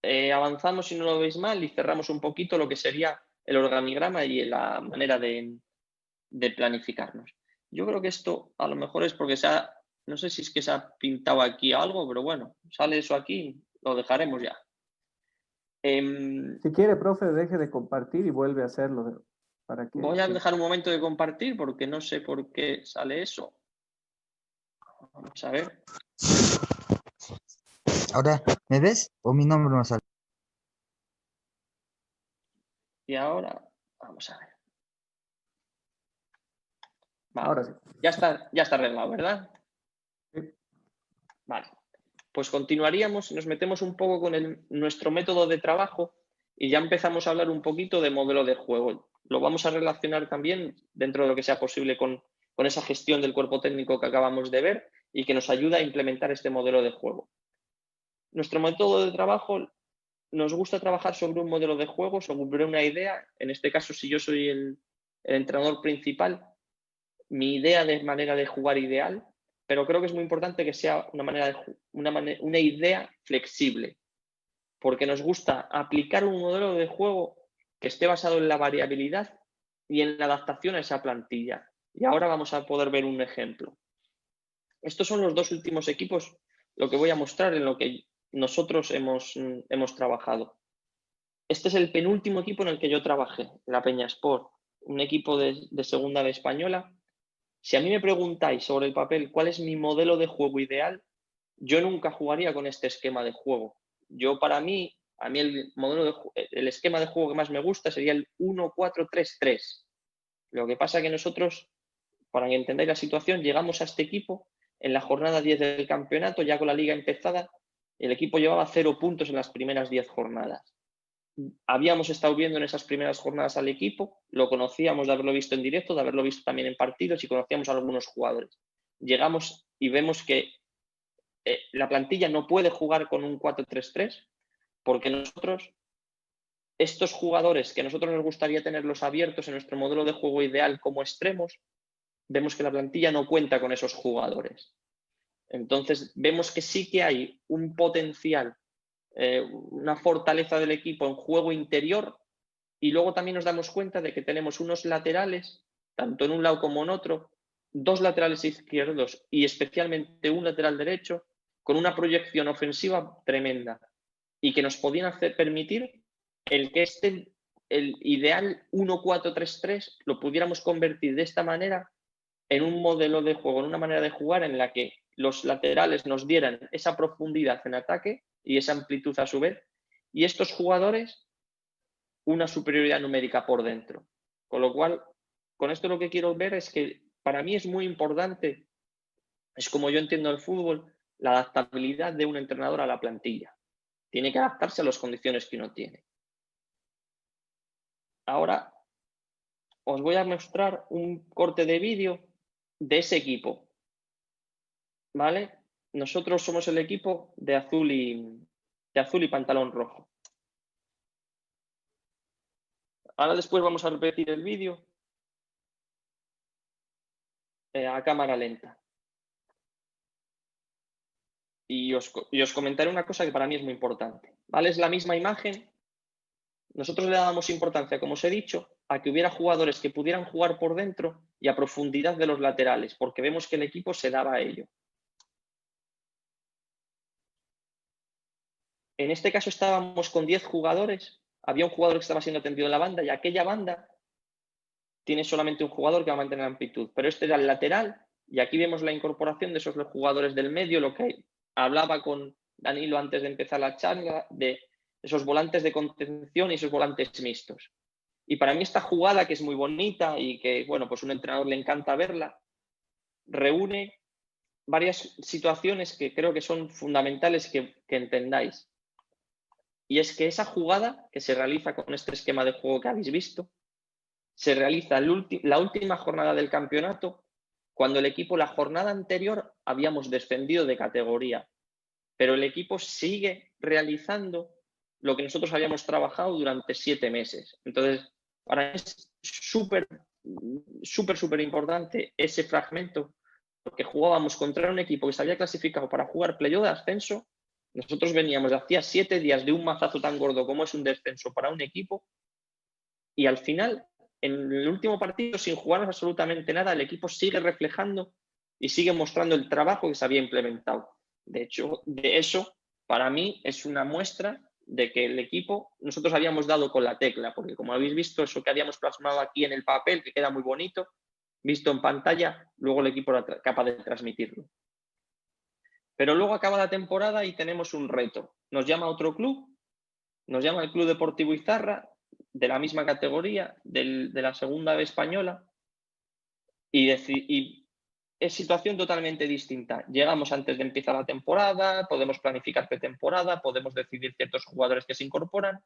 avanzamos, si no lo veis mal, y cerramos un poquito lo que sería el organigrama y la manera de planificarnos. Yo creo que esto a lo mejor es porque no sé si es que se ha pintado aquí algo, pero bueno, sale eso aquí, lo dejaremos ya. Si quiere, profe, deje de compartir y vuelve a hacerlo. Voy a dejar un momento de compartir porque no sé por qué sale eso. Vamos a ver. Ahora, ¿me ves? ¿O mi nombre no sale? Y ahora, vamos a ver. Vale. Ahora sí. Ya está arreglado, ¿verdad? Sí. Vale. Pues continuaríamos, nos metemos un poco con nuestro método de trabajo y ya empezamos a hablar un poquito de modelo de juego. Lo vamos a relacionar también dentro de lo que sea posible con esa gestión del cuerpo técnico que acabamos de ver y que nos ayuda a implementar este modelo de juego. Nuestro método de trabajo, nos gusta trabajar sobre un modelo de juego, sobre una idea. En este caso, si yo soy el entrenador principal, mi idea de manera de jugar ideal, pero creo que es muy importante que sea una idea flexible, porque nos gusta aplicar un modelo de juego que esté basado en la variabilidad y en la adaptación a esa plantilla. Y ahora vamos a poder ver un ejemplo. Estos son los dos últimos equipos, lo que voy a mostrar en lo que nosotros hemos trabajado. Este es el penúltimo equipo en el que yo trabajé, la Peñasport. un equipo de segunda B española. Si a mí me preguntáis sobre el papel cuál es mi modelo de juego ideal, yo nunca jugaría con este esquema de juego. Para mí el esquema de juego que más me gusta sería el 1-4-3-3. Lo que pasa es que nosotros, para que entendáis la situación, llegamos a este equipo en la jornada 10 del campeonato, ya con la liga empezada. El equipo llevaba 0 puntos en las primeras 10 jornadas. Habíamos estado viendo en esas primeras jornadas al equipo, lo conocíamos de haberlo visto en directo, de haberlo visto también en partidos y conocíamos a algunos jugadores. Llegamos y vemos que la plantilla no puede jugar con un 4-3-3 porque nosotros, estos jugadores que a nosotros nos gustaría tenerlos abiertos en nuestro modelo de juego ideal como extremos, vemos que la plantilla no cuenta con esos jugadores. Entonces vemos que sí que hay un potencial, una fortaleza del equipo en juego interior, y luego también nos damos cuenta de que tenemos unos laterales, tanto en un lado como en otro, 2 laterales izquierdos y especialmente un lateral derecho, con una proyección ofensiva tremenda y que nos podían permitir el que el ideal 1-4-3-3 lo pudiéramos convertir de esta manera en un modelo de juego, en una manera de jugar en la que los laterales nos dieran esa profundidad en ataque y esa amplitud a su vez, y estos jugadores una superioridad numérica por dentro. Con lo cual, con esto lo que quiero ver es que para mí es muy importante, es como yo entiendo el fútbol, la adaptabilidad de un entrenador a la plantilla. Tiene que adaptarse a las condiciones que uno tiene. Ahora os voy a mostrar un corte de vídeo de ese equipo. ¿Vale? Nosotros somos el equipo de azul y pantalón rojo. Ahora después vamos a repetir el vídeo a cámara lenta. Y os comentaré una cosa que para mí es muy importante. ¿Vale? Es la misma imagen. Nosotros le dábamos importancia, como os he dicho, a que hubiera jugadores que pudieran jugar por dentro y a profundidad de los laterales, porque vemos que el equipo se daba a ello. En este caso estábamos con 10 jugadores. Había un jugador que estaba siendo atendido en la banda y aquella banda tiene solamente un jugador que va a mantener la amplitud. Pero este era el lateral y aquí vemos la incorporación de esos jugadores del medio, lo que hablaba con Danilo antes de empezar la charla, de esos volantes de contención y esos volantes mixtos. Y para mí esta jugada, que es muy bonita y que, bueno, pues a un entrenador le encanta verla, reúne varias situaciones que creo que son fundamentales que entendáis. Y es que esa jugada que se realiza con este esquema de juego que habéis visto, se realiza la última jornada del campeonato, cuando el equipo la jornada anterior habíamos descendido de categoría, pero el equipo sigue realizando lo que nosotros habíamos trabajado durante 7 meses. Entonces, para mí es súper importante ese fragmento, porque jugábamos contra un equipo que se había clasificado para jugar playoff de ascenso. Nosotros veníamos de hacía 7 días de un mazazo tan gordo como es un descenso para un equipo, y al final, en el último partido, sin jugarnos absolutamente nada, el equipo sigue reflejando y sigue mostrando el trabajo que se había implementado. De hecho, de eso, para mí, es una muestra de que el equipo, nosotros habíamos dado con la tecla, porque como habéis visto, eso que habíamos plasmado aquí en el papel, que queda muy bonito, visto en pantalla, luego el equipo era capaz de transmitirlo. Pero luego acaba la temporada y tenemos un reto. Nos llama otro club, nos llama el Club Deportivo Izarra, de la misma categoría, de la segunda B española, y es situación totalmente distinta. Llegamos antes de empezar la temporada, podemos planificar pretemporada, podemos decidir ciertos jugadores que se incorporan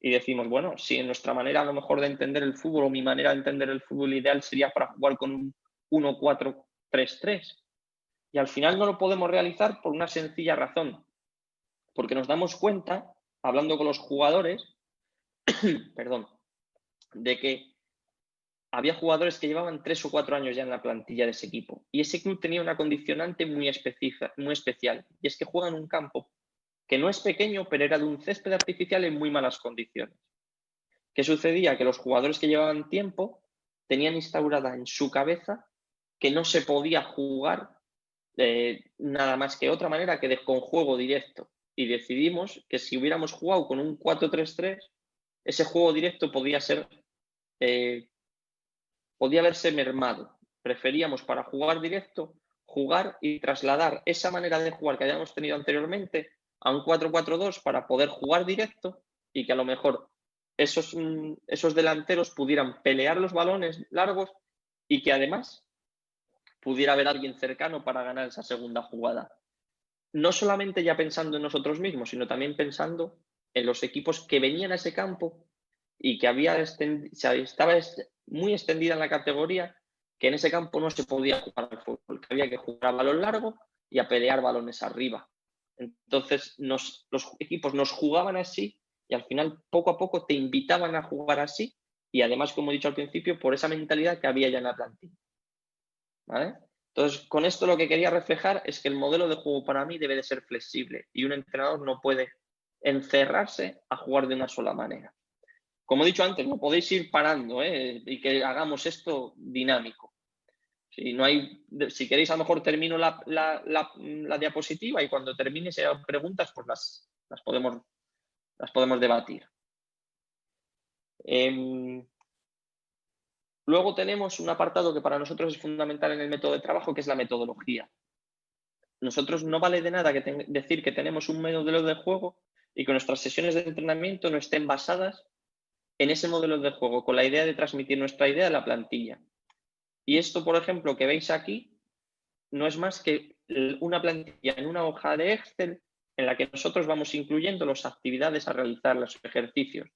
y decimos, bueno, si en nuestra manera a lo mejor de entender el fútbol o mi manera de entender el fútbol ideal sería para jugar con un 1-4-3-3. Y al final no lo podemos realizar por una sencilla razón, porque nos damos cuenta, hablando con los jugadores, perdón, de que había jugadores que llevaban 3 o 4 años ya en la plantilla de ese equipo. Y ese club tenía una condicionante muy especial. Y es que juega en un campo que no es pequeño, pero era de un césped artificial en muy malas condiciones. ¿Qué sucedía? Que los jugadores que llevaban tiempo tenían instaurada en su cabeza que no se podía jugar nada más que otra manera que con juego directo. Y decidimos que si hubiéramos jugado con un 4-3-3, ese juego directo podía ser podía verse mermado. Preferíamos para jugar directo, jugar y trasladar esa manera de jugar que habíamos tenido anteriormente a un 4-4-2 para poder jugar directo y que a lo mejor esos delanteros pudieran pelear los balones largos y que además pudiera haber alguien cercano para ganar esa segunda jugada. No solamente ya pensando en nosotros mismos, sino también pensando en los equipos que venían a ese campo y que estaba muy extendida en la categoría, que en ese campo no se podía jugar al fútbol, que había que jugar a balón largo y a pelear balones arriba. Entonces los equipos nos jugaban así y al final poco a poco te invitaban a jugar así y además, como he dicho al principio, por esa mentalidad que había ya en la plantilla. ¿Vale? Entonces, con esto lo que quería reflejar es que el modelo de juego para mí debe de ser flexible y un entrenador no puede encerrarse a jugar de una sola manera. Como he dicho antes, no podéis ir parando y que hagamos esto dinámico. Si queréis, a lo mejor termino la diapositiva y cuando termine, si hay preguntas, pues las podemos debatir. Luego tenemos un apartado que para nosotros es fundamental en el método de trabajo, que es la metodología. Nosotros no vale de nada decir que tenemos un modelo de juego y que nuestras sesiones de entrenamiento no estén basadas en ese modelo de juego, con la idea de transmitir nuestra idea a la plantilla. Y esto, por ejemplo, que veis aquí, no es más que una plantilla en una hoja de Excel en la que nosotros vamos incluyendo las actividades a realizar, los ejercicios.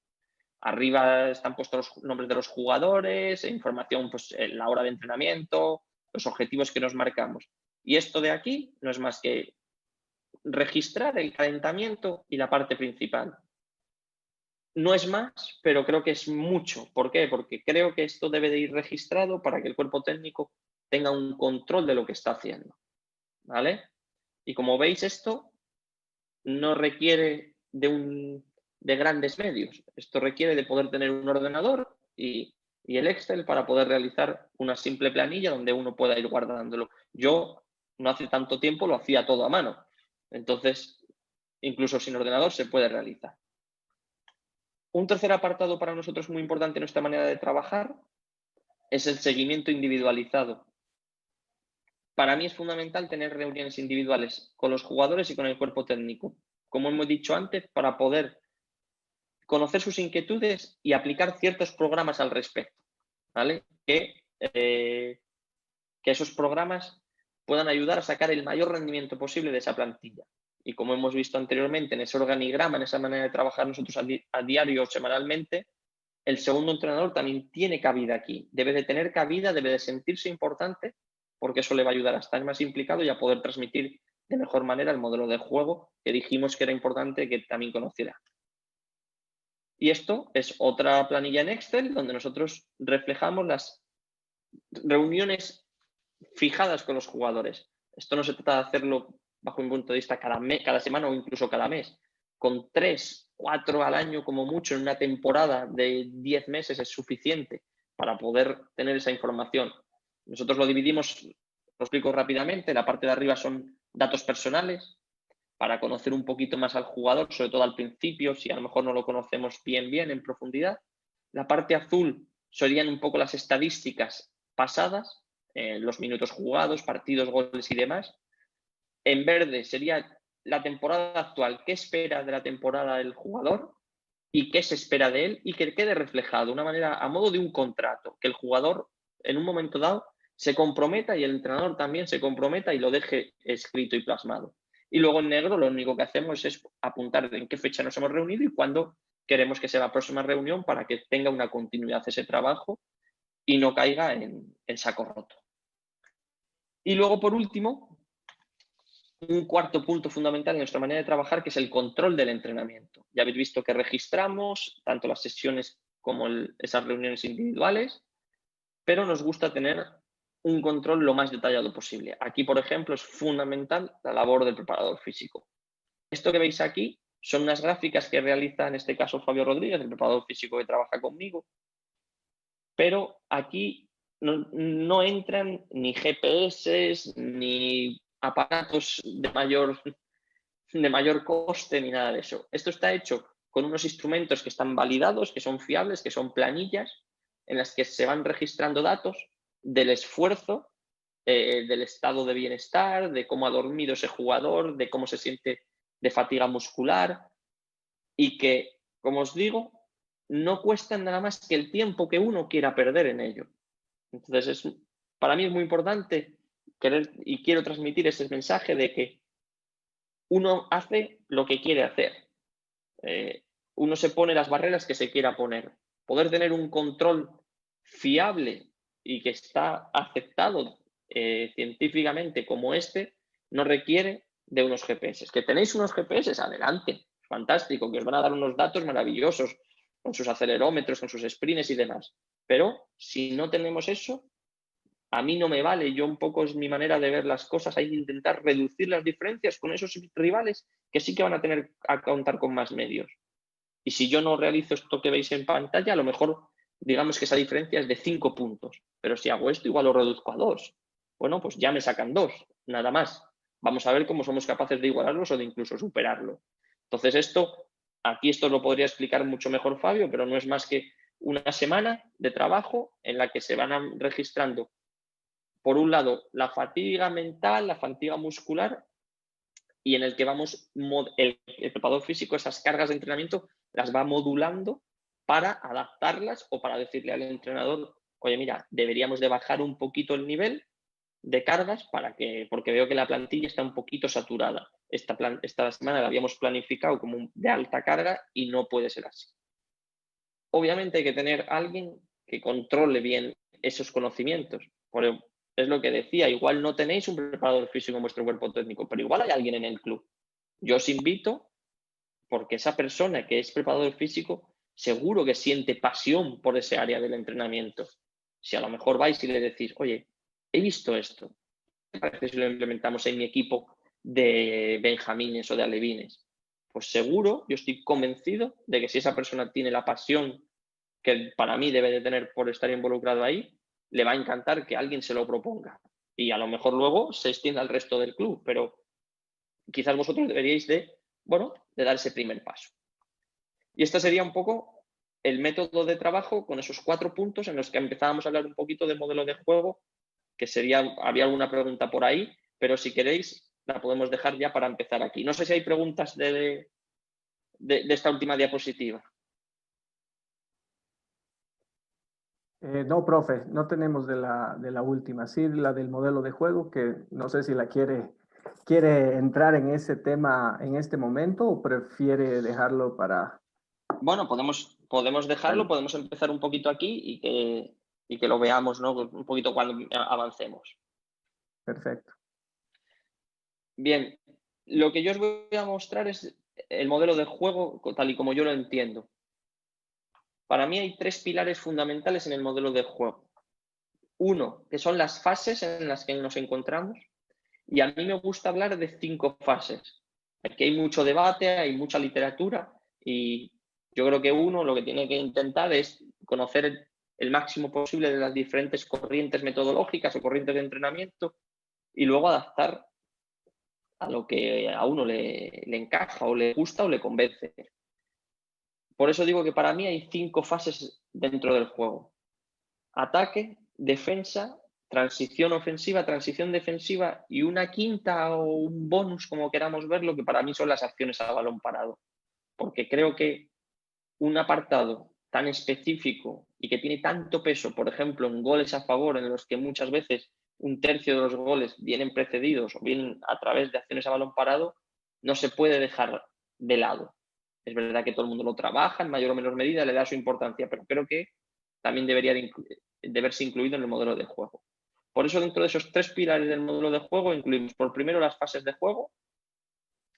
Arriba están puestos los nombres de los jugadores, información, pues la hora de entrenamiento, los objetivos que nos marcamos. Y esto de aquí no es más que registrar el calentamiento y la parte principal. No es más, pero creo que es mucho. ¿Por qué? Porque creo que esto debe de ir registrado para que el cuerpo técnico tenga un control de lo que está haciendo. ¿Vale? Y como veis, esto no requiere de grandes medios. Esto requiere de poder tener un ordenador y el Excel para poder realizar una simple planilla donde uno pueda ir guardándolo. Yo no hace tanto tiempo lo hacía todo a mano. Entonces, incluso sin ordenador se puede realizar. Un tercer apartado para nosotros muy importante en nuestra manera de trabajar es el seguimiento individualizado. Para mí es fundamental tener reuniones individuales con los jugadores y con el cuerpo técnico, como hemos dicho antes, para poder conocer sus inquietudes y aplicar ciertos programas al respecto, ¿vale? Que esos programas puedan ayudar a sacar el mayor rendimiento posible de esa plantilla. Y como hemos visto anteriormente en ese organigrama, en esa manera de trabajar nosotros a diario o semanalmente, el segundo entrenador también tiene cabida aquí. Debe de tener cabida, debe de sentirse importante, porque eso le va a ayudar a estar más implicado y a poder transmitir de mejor manera el modelo de juego que dijimos que era importante que también conociera. Y esto es otra planilla en Excel donde nosotros reflejamos las reuniones fijadas con los jugadores. Esto no se trata de hacerlo bajo un punto de vista cada semana o incluso cada mes. Con 3, 4 al año como mucho en una temporada de 10 meses es suficiente para poder tener esa información. Nosotros lo dividimos, lo explico rápidamente, la parte de arriba son datos personales para conocer un poquito más al jugador, sobre todo al principio, si a lo mejor no lo conocemos bien en profundidad. La parte azul serían un poco las estadísticas pasadas, los minutos jugados, partidos, goles y demás. En verde sería la temporada actual, qué espera de la temporada del jugador y qué se espera de él y que quede reflejado de una manera a modo de un contrato, que el jugador en un momento dado se comprometa y el entrenador también se comprometa y lo deje escrito y plasmado. Y luego en negro lo único que hacemos es apuntar en qué fecha nos hemos reunido y cuándo queremos que sea la próxima reunión para que tenga una continuidad ese trabajo y no caiga en saco roto. Y luego, por último, un cuarto punto fundamental en nuestra manera de trabajar, que es el control del entrenamiento. Ya habéis visto que registramos tanto las sesiones como esas reuniones individuales, pero nos gusta tener un control lo más detallado posible. Aquí, por ejemplo, es fundamental la labor del preparador físico. Esto que veis aquí son unas gráficas que realiza, en este caso, Fabio Rodríguez, el preparador físico que trabaja conmigo, pero aquí no entran ni GPS, ni aparatos de mayor coste, ni nada de eso. Esto está hecho con unos instrumentos que están validados, que son fiables, que son planillas, en las que se van registrando datos del esfuerzo, del estado de bienestar, de cómo ha dormido ese jugador, de cómo se siente de fatiga muscular, y que, como os digo, no cuestan nada más que el tiempo que uno quiera perder en ello. Entonces, para mí es muy importante quiero transmitir ese mensaje de que uno hace lo que quiere hacer. Uno se pone las barreras que se quiera poner. Poder tener un control fiable y que está aceptado científicamente como este no requiere de unos GPS. Que tenéis unos GPS, adelante, fantástico, que os van a dar unos datos maravillosos con sus acelerómetros, con sus sprints y demás. Pero si no tenemos eso, a mí no me vale. Yo un poco es mi manera de ver las cosas. Hay que intentar reducir las diferencias con esos rivales que sí que van a tener a contar con más medios. Y si yo no realizo esto que veis en pantalla, a lo mejor digamos que esa diferencia es de 5 puntos. Pero si hago esto, igual lo reduzco a 2. Bueno, pues ya me sacan 2, nada más. Vamos a ver cómo somos capaces de igualarlos o de incluso superarlo. Entonces aquí esto lo podría explicar mucho mejor Fabio, pero no es más que una semana de trabajo en la que se van registrando, por un lado, la fatiga mental, la fatiga muscular, y en el que el preparador físico, esas cargas de entrenamiento, las va modulando para adaptarlas o para decirle al entrenador, oye, mira, deberíamos de bajar un poquito el nivel de cargas porque veo que la plantilla está un poquito saturada. Esta semana la habíamos planificado como de alta carga y no puede ser así. Obviamente hay que tener alguien que controle bien esos conocimientos. Es lo que decía, igual no tenéis un preparador físico en vuestro cuerpo técnico, pero igual hay alguien en el club. Yo os invito, porque esa persona que es preparador físico seguro que siente pasión por ese área del entrenamiento. Si a lo mejor vais y le decís, oye, he visto esto, ¿qué parece si lo implementamos en mi equipo de benjamines o de alevines? Pues seguro, yo estoy convencido de que si esa persona tiene la pasión que para mí debe de tener por estar involucrado ahí, le va a encantar que alguien se lo proponga. Y a lo mejor luego se extienda al resto del club, pero quizás vosotros deberíais de dar ese primer paso. Y este sería un poco el método de trabajo con esos 4 puntos en los que empezábamos a hablar un poquito de modelo de juego, que había alguna pregunta por ahí, pero si queréis la podemos dejar ya para empezar aquí. No sé si hay preguntas de esta última diapositiva. No, profe, no tenemos de la última, sí la del modelo de juego, que no sé si la quiere entrar en ese tema en este momento o prefiere dejarlo para... Bueno, podemos dejarlo, podemos empezar un poquito aquí y que lo veamos, ¿no? Un poquito cuando avancemos. Perfecto. Bien, lo que yo os voy a mostrar es el modelo de juego tal y como yo lo entiendo. Para mí hay 3 pilares fundamentales en el modelo de juego. Uno, que son las fases en las que nos encontramos, y a mí me gusta hablar de 5 fases. Aquí hay mucho debate, hay mucha literatura, y yo creo que uno lo que tiene que intentar es conocer el máximo posible de las diferentes corrientes metodológicas o corrientes de entrenamiento y luego adaptar a lo que a uno le encaja o le gusta o le convence. Por eso digo que para mí hay 5 fases dentro del juego. Ataque, defensa, transición ofensiva, transición defensiva y una quinta o un bonus, como queramos verlo, que para mí son las acciones a balón parado. Porque creo que un apartado tan específico y que tiene tanto peso, por ejemplo, en goles a favor, en los que muchas veces 1/3 de los goles vienen precedidos o vienen a través de acciones a balón parado, no se puede dejar de lado. Es verdad que todo el mundo lo trabaja en mayor o menor medida, le da su importancia, pero creo que también debería de verse incluido en el modelo de juego. Por eso, dentro de esos 3 pilares del modelo de juego, incluimos por primero las fases de juego,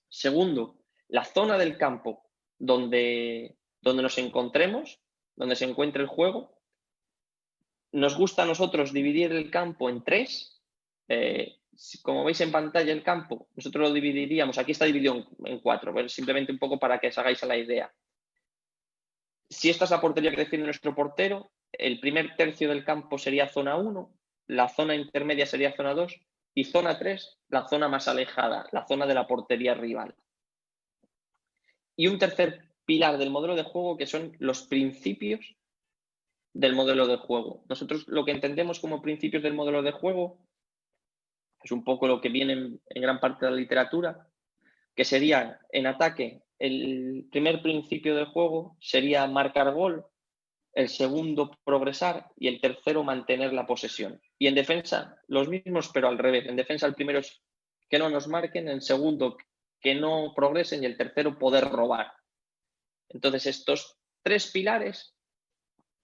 segundo, la zona del campo donde nos encontremos, donde se encuentre el juego. Nos gusta a nosotros dividir el campo en 3. Como veis en pantalla el campo, nosotros lo dividiríamos, aquí está dividido en 4, ¿vale? Simplemente un poco para que os hagáis a la idea. Si esta es la portería que define nuestro portero, el primer tercio del campo sería zona 1, la zona intermedia sería zona 2 y zona 3, la zona más alejada, la zona de la portería rival. Y un tercer pilar del modelo de juego que son los principios del modelo de juego. Nosotros lo que entendemos como principios del modelo de juego es un poco lo que viene en gran parte de la literatura, que sería en ataque, el primer principio del juego sería marcar gol, el segundo progresar y el tercero mantener la posesión. Y en defensa los mismos, pero al revés. En defensa el primero es que no nos marquen, el segundo que no progresen y el tercero poder robar. Entonces estos tres pilares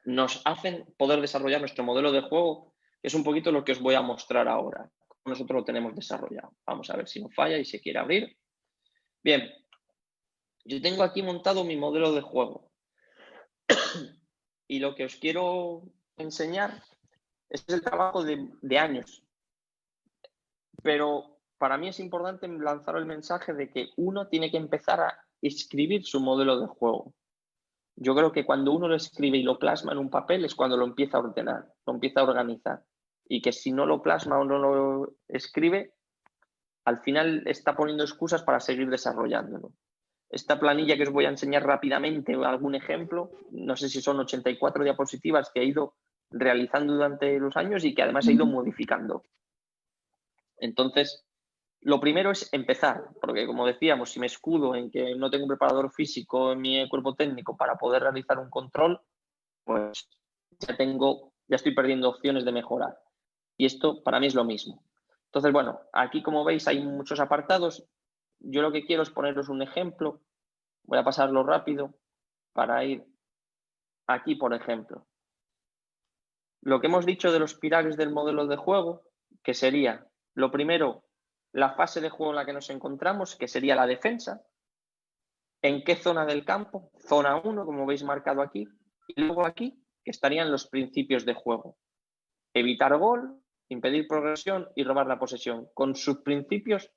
nos hacen poder desarrollar nuestro modelo de juego, que es un poquito lo que os voy a mostrar ahora. Nosotros lo tenemos desarrollado. Vamos a ver si no falla y se quiere abrir. Bien, yo tengo aquí montado mi modelo de juego. Y lo que os quiero enseñar es el trabajo de años. Pero para mí es importante lanzar el mensaje de que uno tiene que empezar a escribir su modelo de juego. Yo creo que cuando uno lo escribe y lo plasma en un papel es cuando lo empieza a ordenar, lo empieza a organizar. Y que si no lo plasma o no lo escribe, al final está poniendo excusas para seguir desarrollándolo. Esta planilla que os voy a enseñar rápidamente, algún ejemplo, no sé si son 84 diapositivas que he ido realizando durante los años y que además he ido modificando. Entonces, lo primero es empezar, porque como decíamos, si me escudo en que no tengo un preparador físico en mi cuerpo técnico para poder realizar un control, pues ya estoy perdiendo opciones de mejorar. Y esto para mí es lo mismo. Entonces, bueno, aquí como veis hay muchos apartados. Yo lo que quiero es poneros un ejemplo. Voy a pasarlo rápido para ir aquí, por ejemplo. Lo que hemos dicho de los pilares del modelo de juego, que sería, lo primero, la fase de juego en la que nos encontramos, que sería la defensa. ¿En qué zona del campo? Zona 1, como veis marcado aquí. Y luego aquí, que estarían los principios de juego. Evitar gol, impedir progresión y robar la posesión. Con sus principios,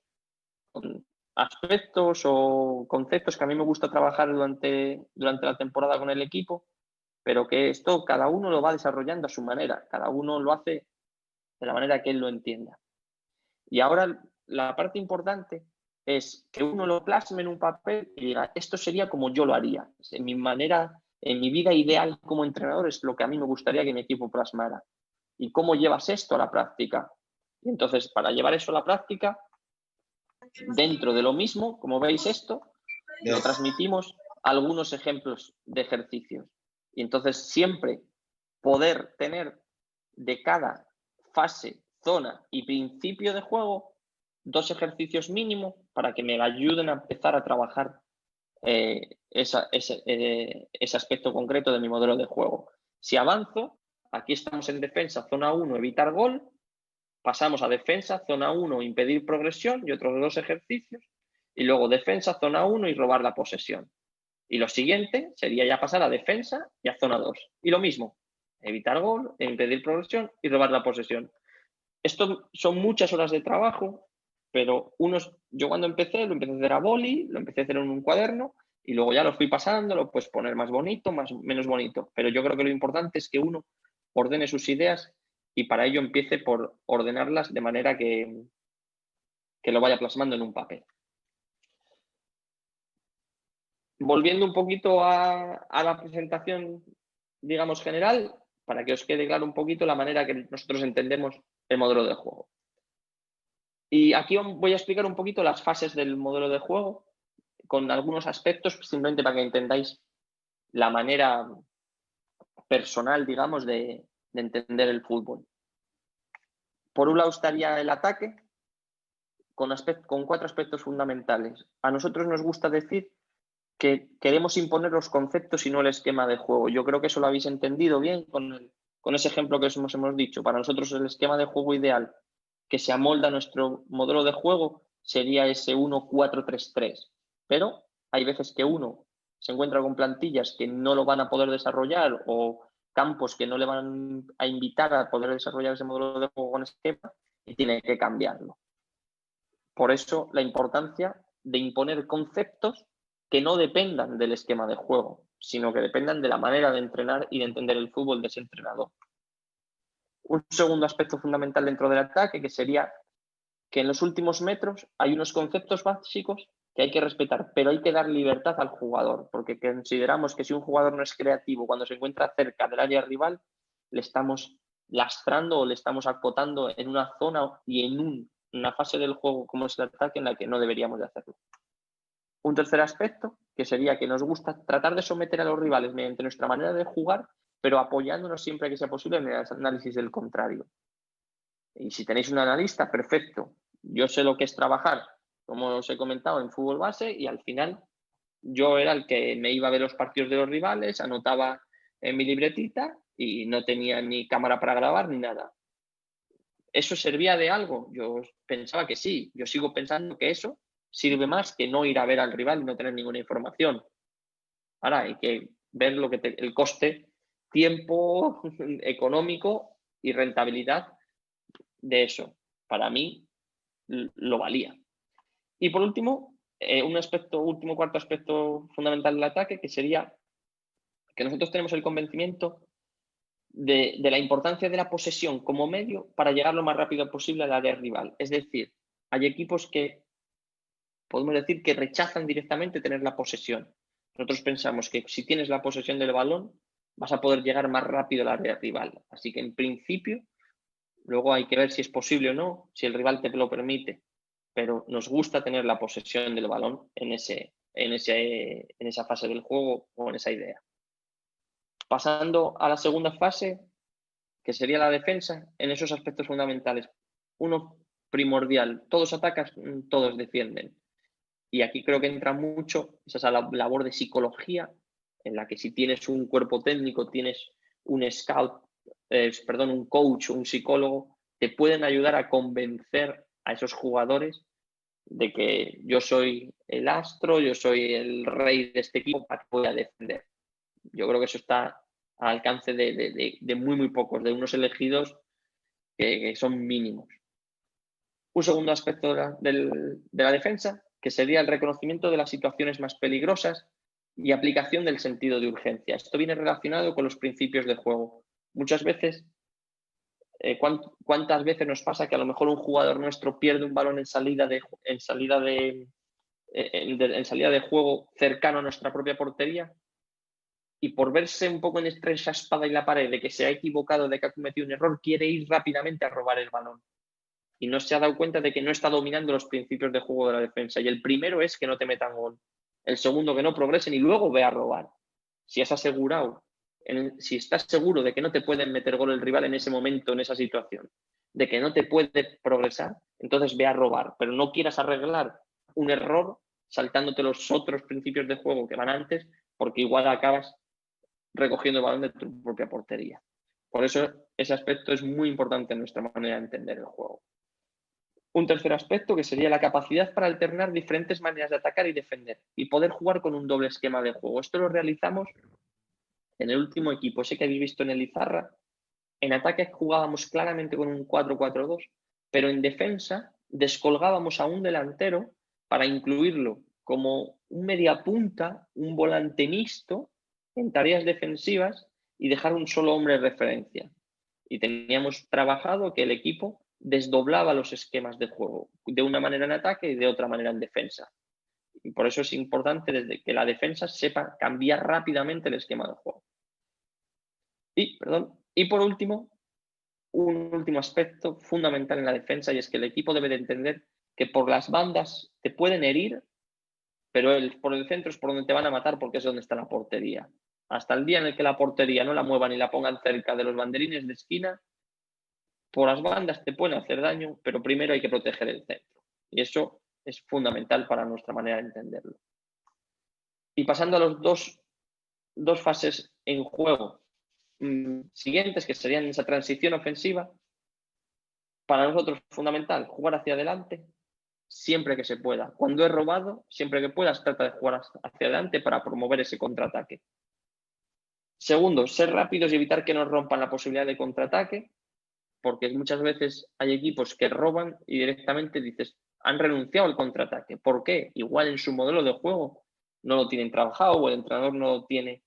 con aspectos o conceptos que a mí me gusta trabajar durante la temporada con el equipo, pero que esto cada uno lo va desarrollando a su manera. Cada uno lo hace de la manera que él lo entienda. Y ahora la parte importante es que uno lo plasme en un papel y diga, esto sería como yo lo haría. En mi manera, en mi vida ideal como entrenador es lo que a mí me gustaría que mi equipo plasmara. ¿Y cómo llevas esto a la práctica? Y entonces, para llevar eso a la práctica, dentro de lo mismo, como veis esto, lo transmitimos algunos ejemplos de ejercicios. Y entonces siempre poder tener de cada fase, zona y principio de juego 2 ejercicios mínimo para que me ayuden a empezar a trabajar ese aspecto concreto de mi modelo de juego. Si avanzo, aquí estamos en defensa, zona 1, evitar gol, pasamos a defensa, zona 1, impedir progresión y otros 2 ejercicios, y luego defensa, zona 1 y robar la posesión. Y lo siguiente sería ya pasar a defensa y a zona 2. Y lo mismo, evitar gol, impedir progresión y robar la posesión. Esto son muchas horas de trabajo, pero yo cuando empecé, lo empecé a hacer a boli, lo empecé a hacer en un cuaderno y luego ya lo fui pasando, lo puedes poner más bonito, menos bonito. Pero yo creo que lo importante es que uno ordene sus ideas y para ello empiece por ordenarlas de manera que lo vaya plasmando en un papel. Volviendo un poquito a la presentación, digamos, general, para que os quede claro un poquito la manera que nosotros entendemos el modelo de juego. Y aquí os voy a explicar un poquito las fases del modelo de juego, con algunos aspectos, simplemente para que entendáis la manera personal, digamos, de entender el fútbol. Por un lado estaría el ataque, con 4 aspectos fundamentales. A nosotros nos gusta decir que queremos imponer los conceptos y no el esquema de juego. Yo creo que eso lo habéis entendido bien con ese ejemplo que os hemos dicho. Para nosotros el esquema de juego ideal que se amolda a nuestro modelo de juego sería ese 1-4-3-3. Pero hay veces que uno se encuentra con plantillas que no lo van a poder desarrollar o campos que no le van a invitar a poder desarrollar ese modelo de juego con esquema y tiene que cambiarlo. Por eso la importancia de imponer conceptos que no dependan del esquema de juego, sino que dependan de la manera de entrenar y de entender el fútbol de ese entrenador. Un segundo aspecto fundamental dentro del ataque, que sería que en los últimos metros hay unos conceptos básicos que hay que respetar, pero hay que dar libertad al jugador, porque consideramos que si un jugador no es creativo cuando se encuentra cerca del área rival, le estamos lastrando o le estamos acotando en una zona y en una fase del juego como es el ataque en la que no deberíamos de hacerlo. Un tercer aspecto, que sería que nos gusta tratar de someter a los rivales mediante nuestra manera de jugar, pero apoyándonos siempre que sea posible en el análisis del contrario. Y si tenéis un analista, perfecto. Yo sé lo que es trabajar, como os he comentado, en fútbol base, y al final yo era el que me iba a ver los partidos de los rivales, anotaba en mi libretita y no tenía ni cámara para grabar ni nada. ¿Eso servía de algo? Yo pensaba que sí. Yo sigo pensando que eso sirve más que no ir a ver al rival y no tener ninguna información. Ahora hay que ver el coste, tiempo económico y rentabilidad de eso. Para mí lo valía. Y por último, cuarto aspecto fundamental del ataque, que sería que nosotros tenemos el convencimiento de la importancia de la posesión como medio para llegar lo más rápido posible al área rival. Es decir, hay equipos que podemos decir que rechazan directamente tener la posesión. Nosotros pensamos que si tienes la posesión del balón, vas a poder llegar más rápido al área rival. Así que en principio, luego hay que ver si es posible o no, si el rival te lo permite, pero nos gusta tener la posesión del balón en esa fase del juego o en esa idea. Pasando a la segunda fase, que sería la defensa, en esos aspectos fundamentales. Uno primordial, todos atacan, todos defienden. Y aquí creo que entra mucho esa labor de psicología, en la que si tienes un cuerpo técnico, tienes un un coach, un psicólogo, te pueden ayudar a convencer a esos jugadores de que yo soy el astro, yo soy el rey de este equipo, para que pueda defender. Yo creo que eso está al alcance de muy, muy pocos, de unos elegidos que son mínimos. Un segundo aspecto de la defensa, que sería el reconocimiento de las situaciones más peligrosas y aplicación del sentido de urgencia. Esto viene relacionado con los principios de juego. Muchas veces, ¿cuántas veces nos pasa que a lo mejor un jugador nuestro pierde un balón en salida de juego cercano a nuestra propia portería? Y por verse un poco entre esa espada y la pared de que se ha equivocado, de que ha cometido un error, quiere ir rápidamente a robar el balón. Y no se ha dado cuenta de que no está dominando los principios de juego de la defensa. Y el primero es que no te metan gol. El segundo, que no progresen y luego ve a robar. Si has asegurado, si estás seguro de que no te pueden meter gol el rival en ese momento, en esa situación, de que no te puede progresar, entonces ve a robar. Pero no quieras arreglar un error saltándote los otros principios de juego que van antes, porque igual acabas recogiendo el balón de tu propia portería. Por eso ese aspecto es muy importante en nuestra manera de entender el juego. Un tercer aspecto, que sería la capacidad para alternar diferentes maneras de atacar y defender y poder jugar con un doble esquema de juego. Esto lo realizamos en el último equipo, ese que habéis visto en el Izarra. En ataque jugábamos claramente con un 4-4-2, pero en defensa descolgábamos a un delantero para incluirlo como un mediapunta, un volante mixto en tareas defensivas y dejar un solo hombre de referencia. Y teníamos trabajado que el equipo desdoblaba los esquemas de juego, de una manera en ataque y de otra manera en defensa. Y por eso es importante desde que la defensa sepa cambiar rápidamente el esquema de juego. Y por último, un último aspecto fundamental en la defensa, y es que el equipo debe de entender que por las bandas te pueden herir, pero por el centro es por donde te van a matar, porque es donde está la portería. Hasta el día en el que la portería no la muevan y la pongan cerca de los banderines de esquina, por las bandas te pueden hacer daño, pero primero hay que proteger el centro. Y eso es fundamental para nuestra manera de entenderlo. Y pasando a los dos fases en juego siguientes, que serían esa transición ofensiva, para nosotros es fundamental jugar hacia adelante siempre que se pueda. Cuando es robado, siempre que puedas, trata de jugar hacia adelante para promover ese contraataque. Segundo, ser rápidos y evitar que nos rompan la posibilidad de contraataque, porque muchas veces hay equipos que roban y directamente dices, han renunciado al contraataque. ¿Por qué? Igual en su modelo de juego no lo tienen trabajado o el entrenador no lo tiene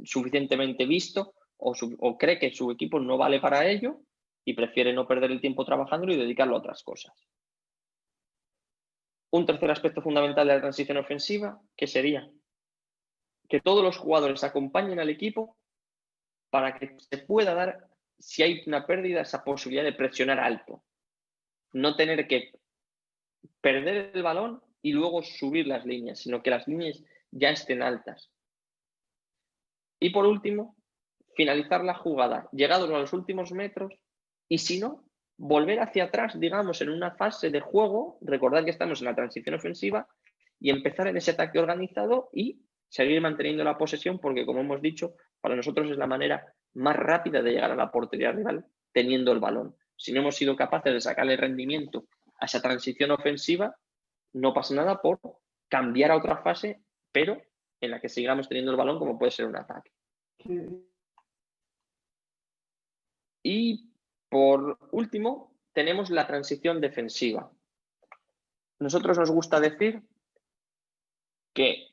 suficientemente visto o cree que su equipo no vale para ello y prefiere no perder el tiempo trabajándolo y dedicarlo a otras cosas. un tercer aspecto fundamental de la transición ofensiva, que sería que todos los jugadores acompañen al equipo para que se pueda dar, si hay una pérdida, esa posibilidad de presionar alto. No tener que perder el balón y luego subir las líneas, sino que las líneas ya estén altas. Y por último, finalizar la jugada llegados a los últimos metros y si no, volver hacia atrás, digamos, en una fase de juego, recordad que estamos en la transición ofensiva y empezar en ese ataque organizado y seguir manteniendo la posesión porque, como hemos dicho, para nosotros es la manera más rápida de llegar a la portería rival teniendo el balón. Si no hemos sido capaces de sacarle rendimiento a esa transición ofensiva, no pasa nada por cambiar a otra fase, pero en la que sigamos teniendo el balón como puede ser un ataque. Y por último, tenemos la transición defensiva. Nosotros nos gusta decir que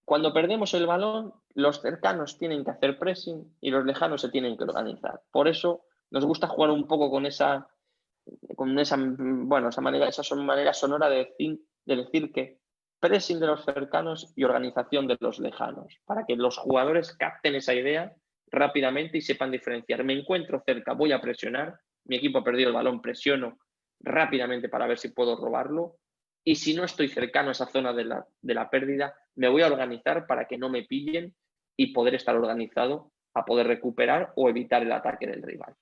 cuando perdemos el balón, los cercanos tienen que hacer pressing y los lejanos se tienen que organizar. Por eso nos gusta jugar un poco con esa manera sonora de decir que pressing de los cercanos y organización de los lejanos, para que los jugadores capten esa idea rápidamente y sepan diferenciar. Me encuentro cerca, voy a presionar, mi equipo ha perdido el balón, presiono rápidamente para ver si puedo robarlo, y si no estoy cercano a esa zona de la pérdida, me voy a organizar para que no me pillen y poder estar organizado a poder recuperar o evitar el ataque del rival.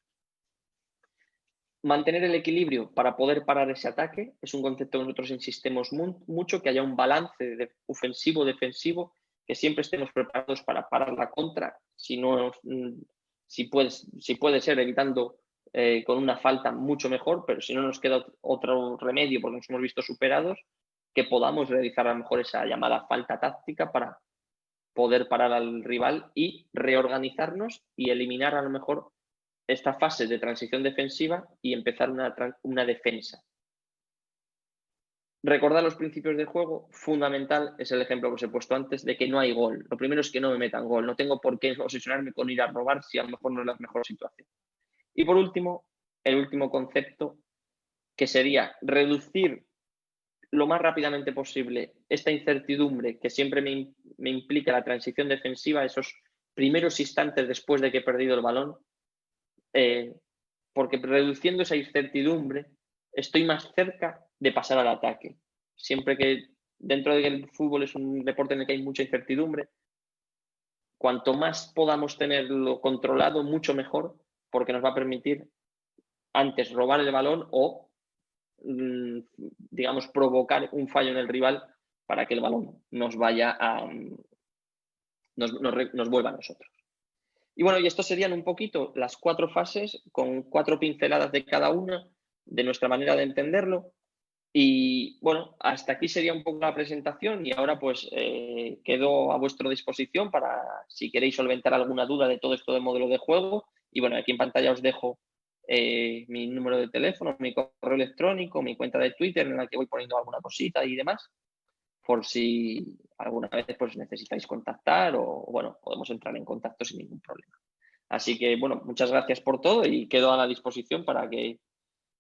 Mantener el equilibrio para poder parar ese ataque es un concepto que nosotros insistimos mucho, que haya un balance ofensivo-defensivo, que siempre estemos preparados para parar la contra, si puede ser evitando con una falta mucho mejor, pero si no nos queda otro remedio porque nos hemos visto superados, que podamos realizar a lo mejor esa llamada falta táctica para poder parar al rival y reorganizarnos y eliminar a lo mejor esta fase de transición defensiva y empezar una defensa. Recordar los principios del juego, fundamental, es el ejemplo que os he puesto antes de que no hay gol. Lo primero es que no me metan gol, no tengo por qué obsesionarme con ir a robar si a lo mejor no es la mejor situación. Y por último, el último concepto, que sería reducir lo más rápidamente posible esta incertidumbre que siempre me implica la transición defensiva, esos primeros instantes después de que he perdido el balón, porque reduciendo esa incertidumbre estoy más cerca de pasar al ataque. Siempre que dentro de que el fútbol es un deporte en el que hay mucha incertidumbre, cuanto más podamos tenerlo controlado, mucho mejor, porque nos va a permitir antes robar el balón o, digamos, provocar un fallo en el rival para que el balón nos vaya nos vuelva a nosotros. Y bueno, y estos serían un poquito las 4 fases con 4 pinceladas de cada una de nuestra manera de entenderlo. Y bueno, hasta aquí sería un poco la presentación y ahora pues quedo a vuestra disposición para si queréis solventar alguna duda de todo esto del modelo de juego. Y bueno, aquí en pantalla os dejo mi número de teléfono, mi correo electrónico, mi cuenta de Twitter en la que voy poniendo alguna cosita y demás, por si alguna vez pues necesitáis contactar o bueno, podemos entrar en contacto sin ningún problema. Así que bueno, muchas gracias por todo y quedo a la disposición para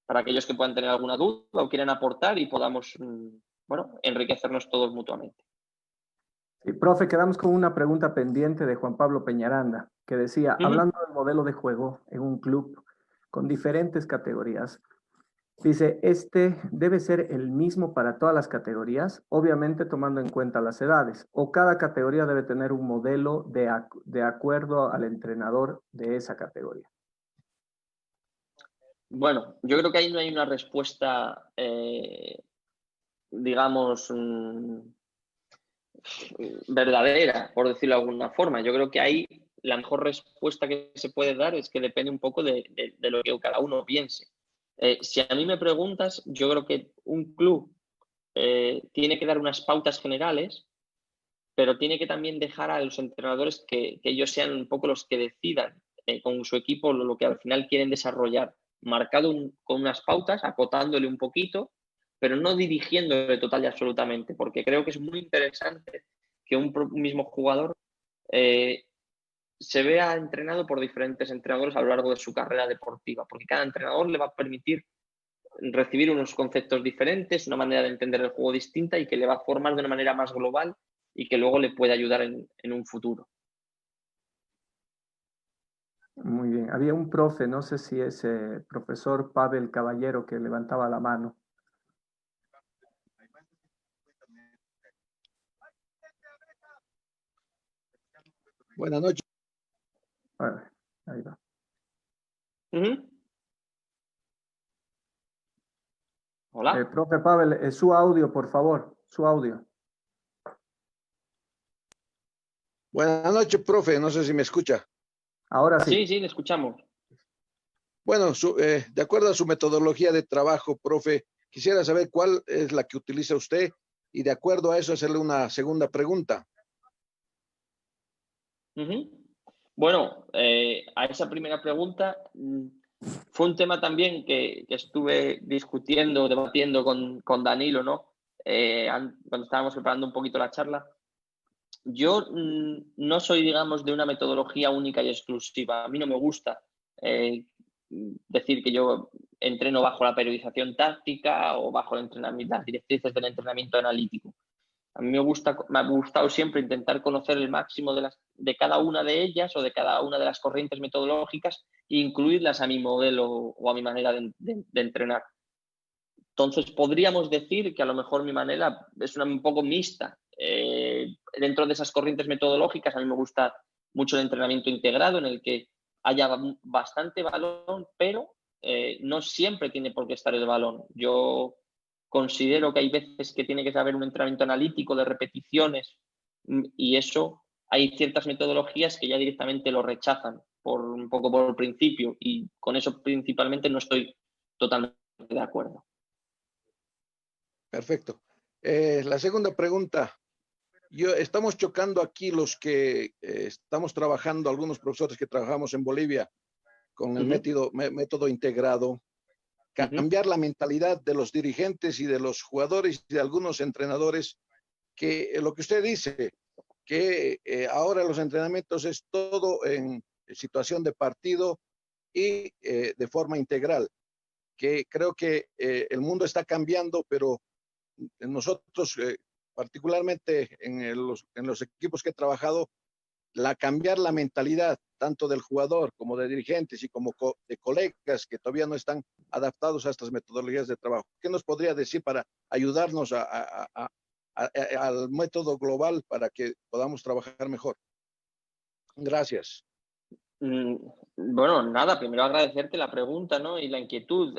aquellos que puedan tener alguna duda o quieran aportar y podamos bueno, enriquecernos todos mutuamente. Sí, profe, quedamos con una pregunta pendiente de Juan Pablo Peñaranda, que decía, hablando del modelo de juego en un club con diferentes categorías, dice, este debe ser el mismo para todas las categorías, obviamente tomando en cuenta las edades, o cada categoría debe tener un modelo de acuerdo al entrenador de esa categoría. Bueno, yo creo que ahí no hay una respuesta, digamos, verdadera, por decirlo de alguna forma. Yo creo que ahí la mejor respuesta que se puede dar es que depende un poco de lo que cada uno piense. Si a mí me preguntas, yo creo que un club tiene que dar unas pautas generales, pero tiene que también dejar a los entrenadores que ellos sean un poco los que decidan con su equipo lo que al final quieren desarrollar, marcado con unas pautas, acotándole un poquito, pero no dirigiéndole total y absolutamente, porque creo que es muy interesante que un mismo jugador se vea entrenado por diferentes entrenadores a lo largo de su carrera deportiva, porque cada entrenador le va a permitir recibir unos conceptos diferentes, una manera de entender el juego distinta y que le va a formar de una manera más global y que luego le puede ayudar en un futuro. Muy bien. Había un profe, no sé si es profesor Pavel Caballero, que levantaba la mano. Buenas noches. Ahí va. Hola. Profe Pavel, su audio, por favor, su audio. Buenas noches, profe. No sé si me escucha. Ahora sí. Sí, le escuchamos. Bueno, de acuerdo a su metodología de trabajo, profe, quisiera saber cuál es la que utiliza usted y de acuerdo a eso hacerle una segunda pregunta. Bueno, a esa primera pregunta fue un tema también que estuve discutiendo, debatiendo con Danilo, ¿no? Cuando estábamos preparando un poquito la charla. Yo no soy, digamos, de una metodología única y exclusiva. A mí no me gusta decir que yo entreno bajo la periodización táctica o bajo el entrenamiento, las directrices del entrenamiento analítico. A mí me ha gustado siempre intentar conocer el máximo de cada una de ellas o de cada una de las corrientes metodológicas e incluirlas a mi modelo o a mi manera de entrenar. Entonces, podríamos decir que a lo mejor mi manera es un poco mixta. Dentro de esas corrientes metodológicas, a mí me gusta mucho el entrenamiento integrado, en el que haya bastante balón, pero no siempre tiene por qué estar el balón. Yo considero que hay veces que tiene que haber un entrenamiento analítico de repeticiones y eso hay ciertas metodologías que ya directamente lo rechazan un poco por principio y con eso principalmente no estoy totalmente de acuerdo. Perfecto. La segunda pregunta. Estamos chocando aquí los que estamos trabajando, algunos profesores que trabajamos en Bolivia con el método integrado, cambiar la mentalidad de los dirigentes y de los jugadores y de algunos entrenadores, que lo que usted dice, que ahora los entrenamientos es todo en situación de partido y de forma integral, que creo que el mundo está cambiando, pero nosotros, particularmente en los equipos que he trabajado, cambiar la mentalidad tanto del jugador como de dirigentes y como de colegas que todavía no están adaptados a estas metodologías de trabajo. ¿Qué nos podría decir para ayudarnos al método global para que podamos trabajar mejor? Gracias. Bueno, nada, primero agradecerte la pregunta, ¿no? Y la inquietud.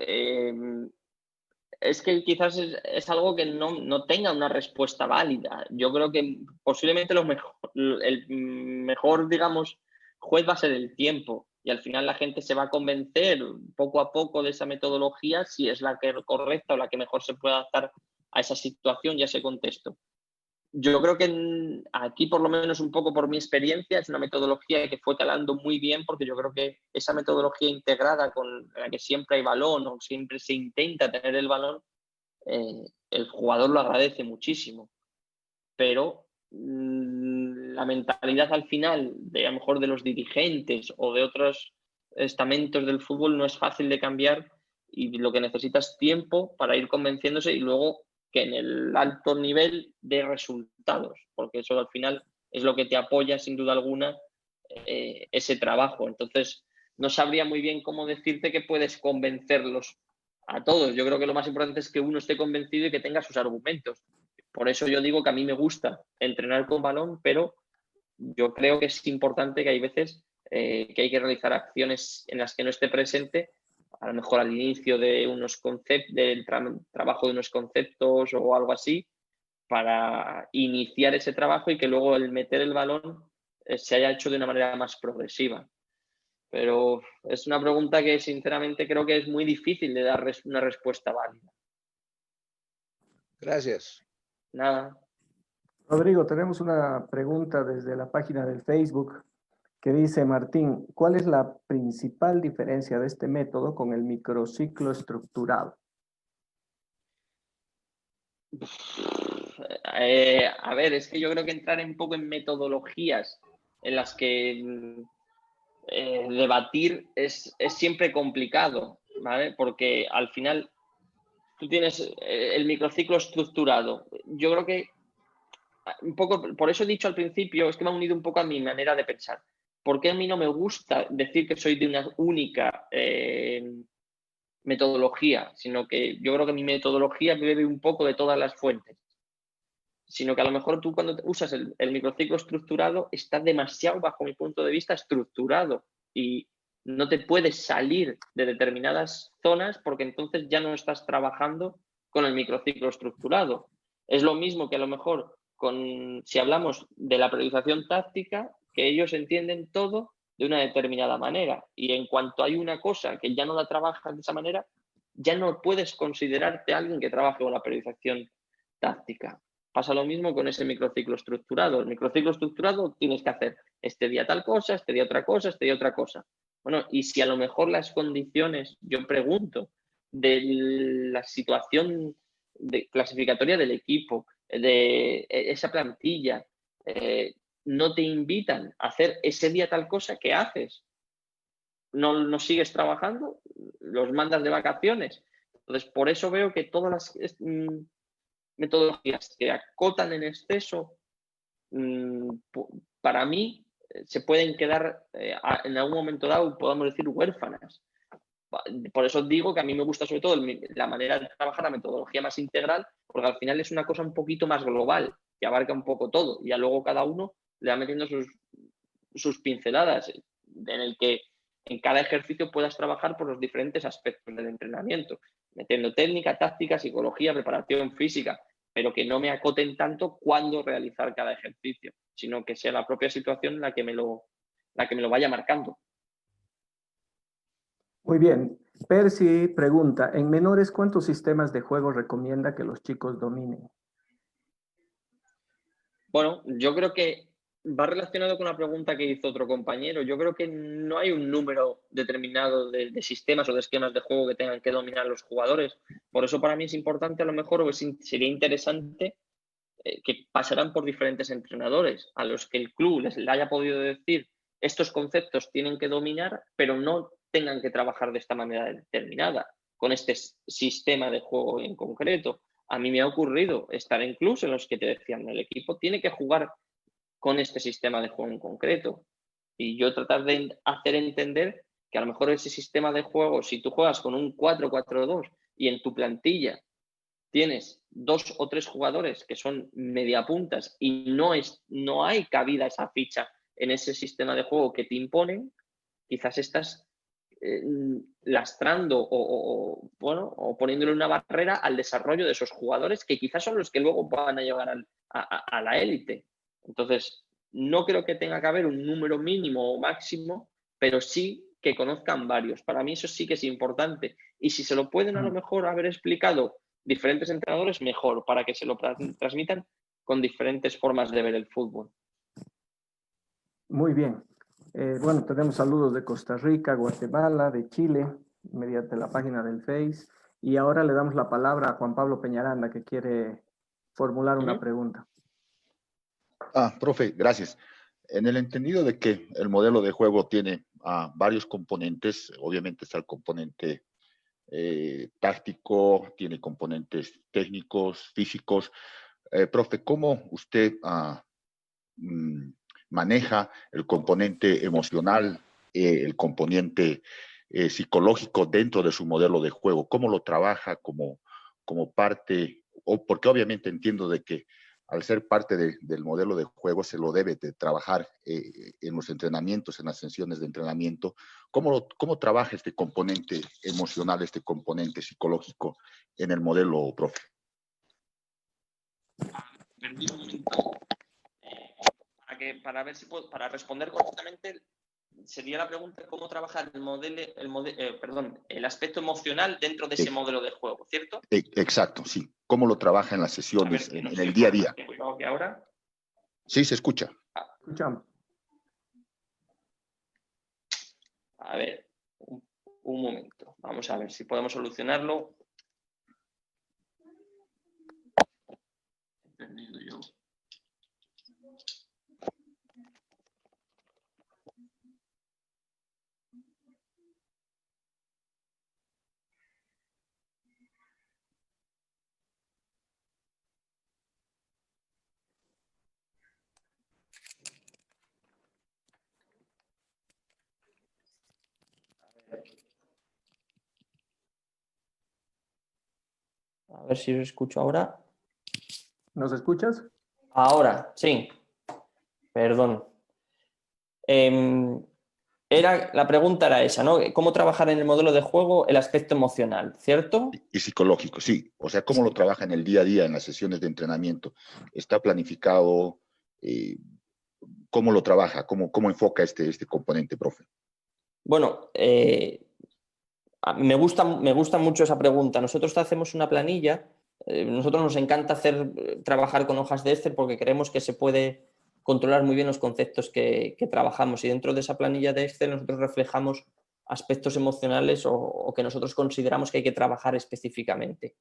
Es que quizás es algo que no tenga una respuesta válida. Yo creo que posiblemente el mejor, digamos, juez va a ser el tiempo y al final la gente se va a convencer poco a poco de esa metodología si es la que correcta o la que mejor se puede adaptar a esa situación y a ese contexto. Yo creo que aquí, por lo menos un poco por mi experiencia, es una metodología que fue calando muy bien porque yo creo que esa metodología integrada con la que siempre hay balón o siempre se intenta tener el balón, el jugador lo agradece muchísimo. Pero la mentalidad al final, a lo mejor de los dirigentes o de otros estamentos del fútbol, no es fácil de cambiar y lo que necesita es tiempo para ir convenciéndose y luego que en el alto nivel de resultados, porque eso al final es lo que te apoya sin duda alguna ese trabajo. Entonces, no sabría muy bien cómo decirte que puedes convencerlos a todos. Yo creo que lo más importante es que uno esté convencido y que tenga sus argumentos. Por eso yo digo que a mí me gusta entrenar con balón, pero yo creo que es importante que hay veces que hay que realizar acciones en las que no esté presente, a lo mejor al inicio de unos conceptos, del trabajo de unos conceptos o algo así, para iniciar ese trabajo y que luego el meter el balón se haya hecho de una manera más progresiva. Pero es una pregunta que sinceramente creo que es muy difícil de dar una respuesta válida. Gracias. Nada. Rodrigo, tenemos una pregunta desde la página del Facebook que dice: Martín, ¿cuál es la principal diferencia de este método con el microciclo estructurado? A ver, es que yo creo que entrar un poco en metodologías en las que debatir es siempre complicado, ¿vale? Porque al final tú tienes el microciclo estructurado. Yo creo que un poco, por eso he dicho al principio, es que me ha unido un poco a mi manera de pensar. Porque a mí no me gusta decir que soy de una única metodología, sino que yo creo que mi metodología bebe un poco de todas las fuentes. Sino que a lo mejor tú cuando usas el microciclo estructurado está demasiado, bajo mi punto de vista, estructurado y no te puedes salir de determinadas zonas porque entonces ya no estás trabajando con el microciclo estructurado. Es lo mismo que a lo mejor si hablamos de la priorización táctica, que ellos entienden todo de una determinada manera y en cuanto hay una cosa que ya no la trabajas de esa manera, ya no puedes considerarte alguien que trabaje con la priorización táctica. Pasa lo mismo con ese microciclo estructurado. El microciclo estructurado tienes que hacer este día tal cosa, este día otra cosa, este día otra cosa. Bueno, y si a lo mejor las condiciones, yo pregunto, de la situación clasificatoria del equipo, de esa plantilla, no te invitan a hacer ese día tal cosa, ¿qué haces? ¿No sigues trabajando? ¿Los mandas de vacaciones? Entonces, por eso veo que todas las metodologías que acotan en exceso, para mí, se pueden quedar en algún momento dado, podemos decir, huérfanas. Por eso digo que a mí me gusta sobre todo la manera de trabajar, la metodología más integral, porque al final es una cosa un poquito más global, que abarca un poco todo, y ya luego cada uno le va metiendo sus pinceladas, en el que en cada ejercicio puedas trabajar por los diferentes aspectos del entrenamiento, metiendo técnica, táctica, psicología, preparación física, pero que no me acoten tanto cuándo realizar cada ejercicio, sino que sea la propia situación la que me lo vaya marcando. Muy bien. Percy pregunta, en menores, ¿cuántos sistemas de juego recomienda que los chicos dominen? Bueno, yo creo que va relacionado con la pregunta que hizo otro compañero. Yo creo que no hay un número determinado de sistemas o de esquemas de juego que tengan que dominar los jugadores. Por eso para mí es importante, a lo mejor, o sería interesante que pasarán por diferentes entrenadores a los que el club les haya podido decir estos conceptos tienen que dominar, pero no tengan que trabajar de esta manera determinada, con este sistema de juego en concreto. A mí me ha ocurrido estar en clubes en los que te decían el equipo tiene que jugar con este sistema de juego en concreto. Y yo tratar de hacer entender que a lo mejor ese sistema de juego, si tú juegas con un 4-4-2 y en tu plantilla tienes 2 o 3 jugadores que son mediapuntas y no hay cabida esa ficha en ese sistema de juego que te imponen, quizás estás lastrando o poniéndole una barrera al desarrollo de esos jugadores que quizás son los que luego van a llegar a la élite. Entonces, no creo que tenga que haber un número mínimo o máximo, pero sí que conozcan varios. Para mí eso sí que es importante. Y si se lo pueden a lo mejor haber explicado diferentes entrenadores, mejor, para que se lo transmitan con diferentes formas de ver el fútbol. Muy bien. Bueno, tenemos saludos de Costa Rica, Guatemala, de Chile, mediante la página del Face. Y ahora le damos la palabra a Juan Pablo Peñaranda, que quiere formular una pregunta. Profe, gracias. En el entendido de que el modelo de juego tiene varios componentes, obviamente está el componente táctico, tiene componentes técnicos, físicos. Profe, ¿cómo usted maneja el componente emocional, el componente psicológico dentro de su modelo de juego? ¿Cómo lo trabaja como parte? Porque obviamente entiendo de que al ser parte del modelo de juego se lo debe de trabajar en los entrenamientos, en las sesiones de entrenamiento. ¿Cómo trabaja este componente emocional, este componente psicológico en el modelo, profe? Para responder correctamente, sería la pregunta cómo trabajar el aspecto emocional dentro de ese modelo de juego, ¿cierto? Exacto, sí. ¿Cómo lo trabaja en las sesiones, en el día a día? ¿Que ahora? Sí, se escucha. Escuchamos. A ver, un momento. Vamos a ver si podemos solucionarlo. Entendido yo. A ver si os escucho ahora. ¿Nos escuchas? Ahora, sí. Perdón. La pregunta era esa, ¿no? ¿Cómo trabajar en el modelo de juego el aspecto emocional, ¿cierto? Y psicológico, sí. O sea, ¿cómo lo trabaja en el día a día, en las sesiones de entrenamiento? ¿Está planificado? ¿Cómo lo trabaja? ¿Cómo enfoca este componente, profe? Bueno, me gusta mucho esa pregunta. Nosotros hacemos una planilla. Nosotros nos encanta trabajar con hojas de Excel porque creemos que se puede controlar muy bien los conceptos que trabajamos. Y dentro de esa planilla de Excel nosotros reflejamos aspectos emocionales o que nosotros consideramos que hay que trabajar específicamente.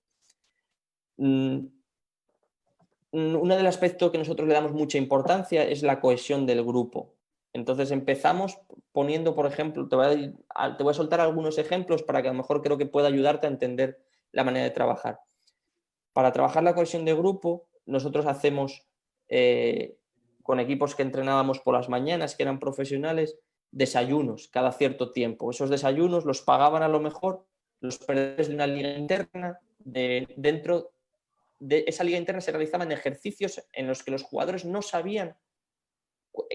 Un del aspecto que nosotros le damos mucha importancia es la cohesión del grupo. Entonces empezamos poniendo, por ejemplo, te voy a soltar algunos ejemplos para que a lo mejor creo que pueda ayudarte a entender la manera de trabajar. Para trabajar la cohesión de grupo, nosotros hacemos con equipos que entrenábamos por las mañanas, que eran profesionales, desayunos cada cierto tiempo. Esos desayunos los pagaban a lo mejor los perdedores de una liga interna. Dentro de esa liga interna se realizaban ejercicios en los que los jugadores no sabían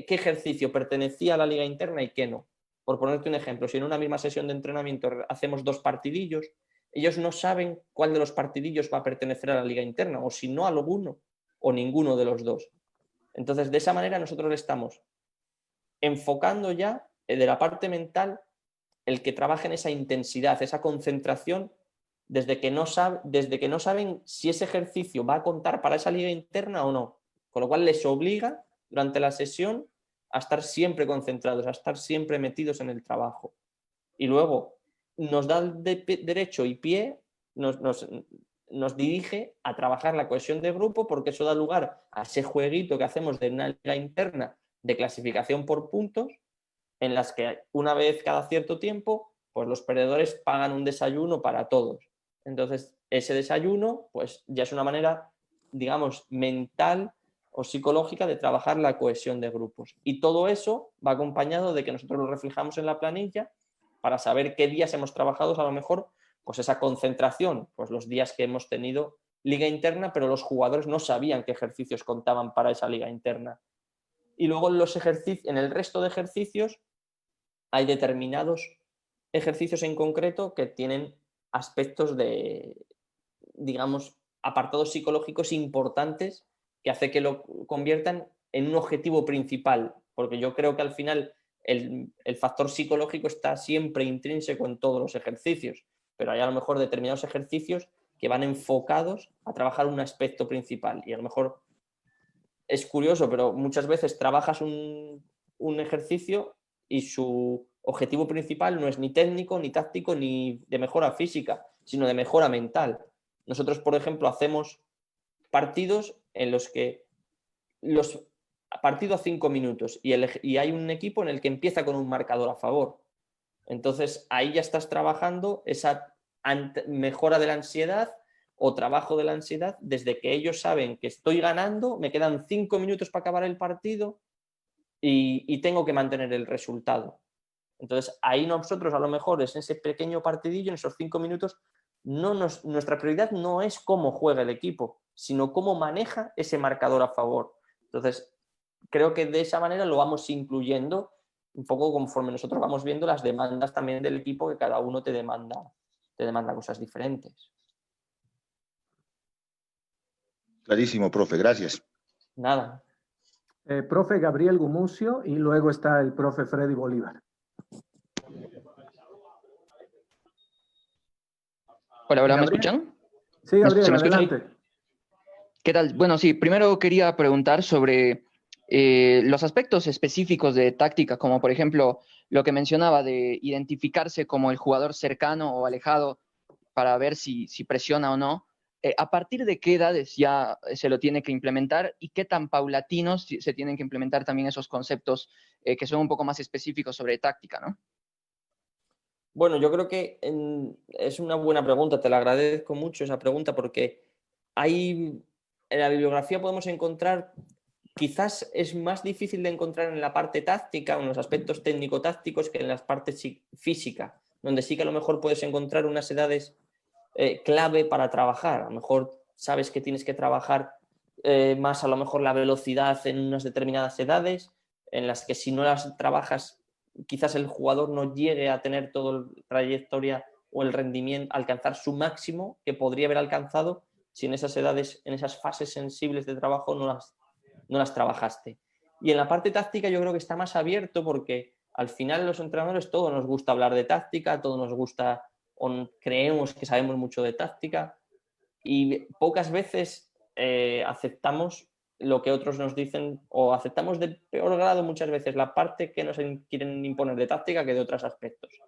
qué ejercicio pertenecía a la liga interna y qué no. Por ponerte un ejemplo, si en una misma sesión de entrenamiento hacemos 2 partidillos, ellos no saben cuál de los partidillos va a pertenecer a la liga interna, o si no, a alguno o ninguno de los dos. Entonces, de esa manera nosotros le estamos enfocando ya de la parte mental el que trabaje en esa intensidad, esa concentración, desde que no saben si ese ejercicio va a contar para esa liga interna o no. Con lo cual les obliga durante la sesión a estar siempre concentrados, a estar siempre metidos en el trabajo. Y luego nos da derecho y pie, nos dirige a trabajar la cohesión de grupo, porque eso da lugar a ese jueguito que hacemos de una liga interna de clasificación por puntos, en las que una vez cada cierto tiempo, pues los perdedores pagan un desayuno para todos. Entonces, ese desayuno, pues ya es una manera, digamos, mental o psicológica de trabajar la cohesión de grupos. Y todo eso va acompañado de que nosotros lo reflejamos en la planilla para saber qué días hemos trabajado, a lo mejor, pues esa concentración, pues los días que hemos tenido liga interna, pero los jugadores no sabían qué ejercicios contaban para esa liga interna. Y luego en el resto de ejercicios hay determinados ejercicios en concreto que tienen aspectos de, digamos, apartados psicológicos importantes que hace que lo conviertan en un objetivo principal, porque yo creo que al final el factor psicológico está siempre intrínseco en todos los ejercicios, pero hay a lo mejor determinados ejercicios que van enfocados a trabajar un aspecto principal, y a lo mejor es curioso, pero muchas veces trabajas un ejercicio y su objetivo principal no es ni técnico, ni táctico, ni de mejora física, sino de mejora mental. Nosotros, por ejemplo, hacemos partidos en los que partido a 5 minutos y hay un equipo en el que empieza con un marcador a favor. Entonces, ahí ya estás trabajando esa mejora de la ansiedad o trabajo de la ansiedad desde que ellos saben que estoy ganando, me quedan 5 minutos para acabar el partido y tengo que mantener el resultado. Entonces, ahí nosotros a lo mejor es ese pequeño partidillo, en esos 5 minutos, nuestra prioridad no es cómo juega el equipo, sino cómo maneja ese marcador a favor. Entonces, creo que de esa manera lo vamos incluyendo un poco conforme nosotros vamos viendo las demandas también del equipo, que cada uno te demanda cosas diferentes. Clarísimo, profe, gracias. Nada. Profe Gabriel Gumucio y luego está el profe Freddy Bolívar. Hola, Gabriel. ¿me escuchan? Sí, Gabriel, ¿Se me escucha? adelante. ¿Qué tal? Bueno, sí, primero quería preguntar sobre los aspectos específicos de táctica, como por ejemplo lo que mencionaba de identificarse como el jugador cercano o alejado para ver si presiona o no. ¿A partir de qué edades ya se lo tiene que implementar y qué tan paulatinos se tienen que implementar también esos conceptos que son un poco más específicos sobre táctica, ¿no? Bueno, yo creo que es una buena pregunta, te la agradezco mucho esa pregunta, porque en la bibliografía podemos encontrar, quizás es más difícil de encontrar en la parte táctica o en los aspectos técnico-tácticos que en las partes física, donde sí que a lo mejor puedes encontrar unas edades clave para trabajar. A lo mejor sabes que tienes que trabajar más a lo mejor la velocidad en unas determinadas edades, en las que si no las trabajas, quizás el jugador no llegue a tener toda la trayectoria o el rendimiento, alcanzar su máximo que podría haber alcanzado si en esas edades, en esas fases sensibles de trabajo no las trabajaste. Y en la parte táctica yo creo que está más abierto porque al final los entrenadores todos nos gusta hablar de táctica, todos nos gusta o creemos que sabemos mucho de táctica y pocas veces aceptamos lo que otros nos dicen o aceptamos de peor grado muchas veces la parte que nos quieren imponer de táctica que de otros aspectos.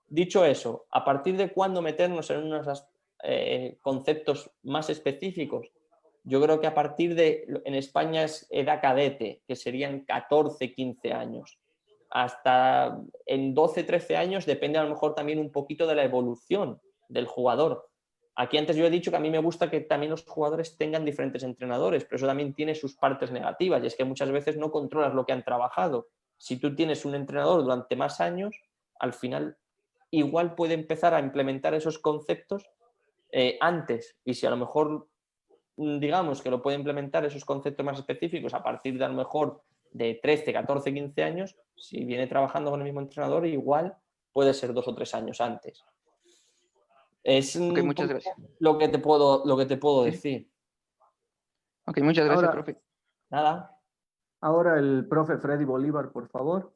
Dicho eso, ¿a partir de cuándo meternos en unos conceptos más específicos? Yo creo que a partir de, en España es edad cadete, que serían 14, 15 años. Hasta en 12, 13 años depende a lo mejor también un poquito de la evolución del jugador. Aquí antes yo he dicho que a mí me gusta que también los jugadores tengan diferentes entrenadores, pero eso también tiene sus partes negativas y es que muchas veces no controlas lo que han trabajado. Si tú tienes un entrenador durante más años, al final igual puede empezar a implementar esos conceptos antes y si a lo mejor digamos que lo puede implementar esos conceptos más específicos a partir de a lo mejor de 13, 14, 15 años, si viene trabajando con el mismo entrenador, igual puede ser 2 o 3 años antes. Es Ok, muchas gracias. lo que te puedo decir. Ok, muchas gracias, Ahora, profe. Nada. Ahora el profe Freddy Bolívar, por favor.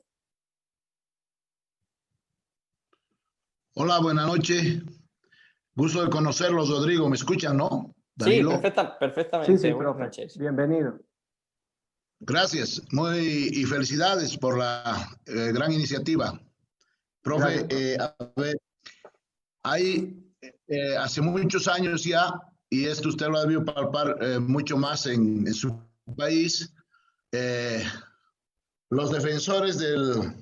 Hola, buenas noches. Gusto de conocerlos, Rodrigo. ¿Me escuchan, no? Danilo. Sí, perfectamente. Sí, Buenas profe. noches. Bienvenido. Gracias. Y felicidades por la gran iniciativa. Profe, a ver, hace muchos años ya, y esto usted lo ha debido palpar mucho más en su país, los defensores del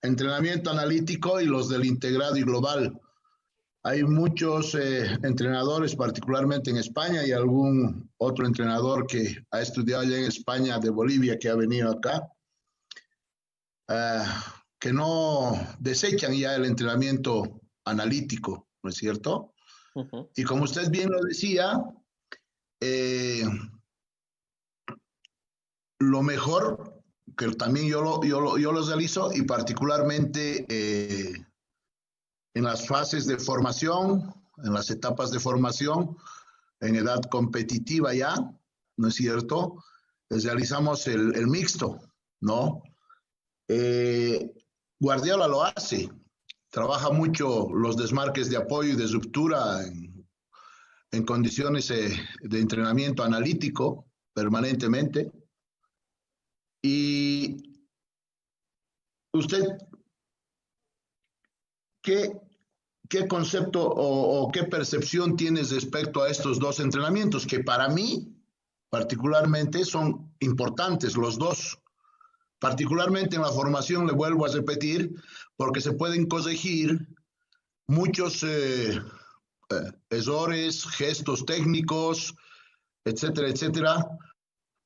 entrenamiento analítico y los del integrado y global. Hay muchos entrenadores, particularmente en España, y algún otro entrenador que ha estudiado ya en España, de Bolivia, que ha venido acá, que no desechan ya el entrenamiento analítico, ¿no es cierto? Uh-huh. Y como usted bien lo decía, lo mejor, que también yo lo realizo, y particularmente en las fases de formación, en las etapas de formación, en edad competitiva ya, ¿no es cierto? Realizamos el mixto, ¿no? Guardiola lo hace, trabaja mucho los desmarques de apoyo y de ruptura en condiciones de entrenamiento analítico permanentemente. Y usted, ¿qué concepto o qué percepción tienes respecto a estos dos entrenamientos? Que para mí, particularmente, son importantes los dos. Particularmente en la formación, le vuelvo a repetir, porque se pueden corregir muchos errores, gestos técnicos, etcétera, etcétera,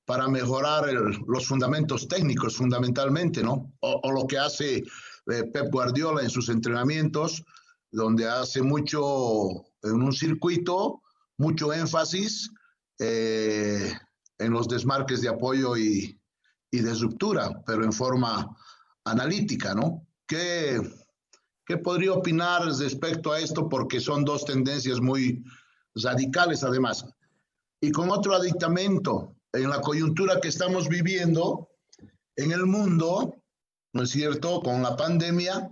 para mejorar los fundamentos técnicos, fundamentalmente, ¿no? O lo que hace Pep Guardiola en sus entrenamientos, donde hace mucho, en un circuito, mucho énfasis en los desmarques de apoyo y de ruptura, pero en forma analítica, ¿no? ¿Qué podría opinar respecto a esto? Porque son dos tendencias muy radicales, además. Y con otro aditamento, en la coyuntura que estamos viviendo en el mundo, ¿no es cierto?, con la pandemia,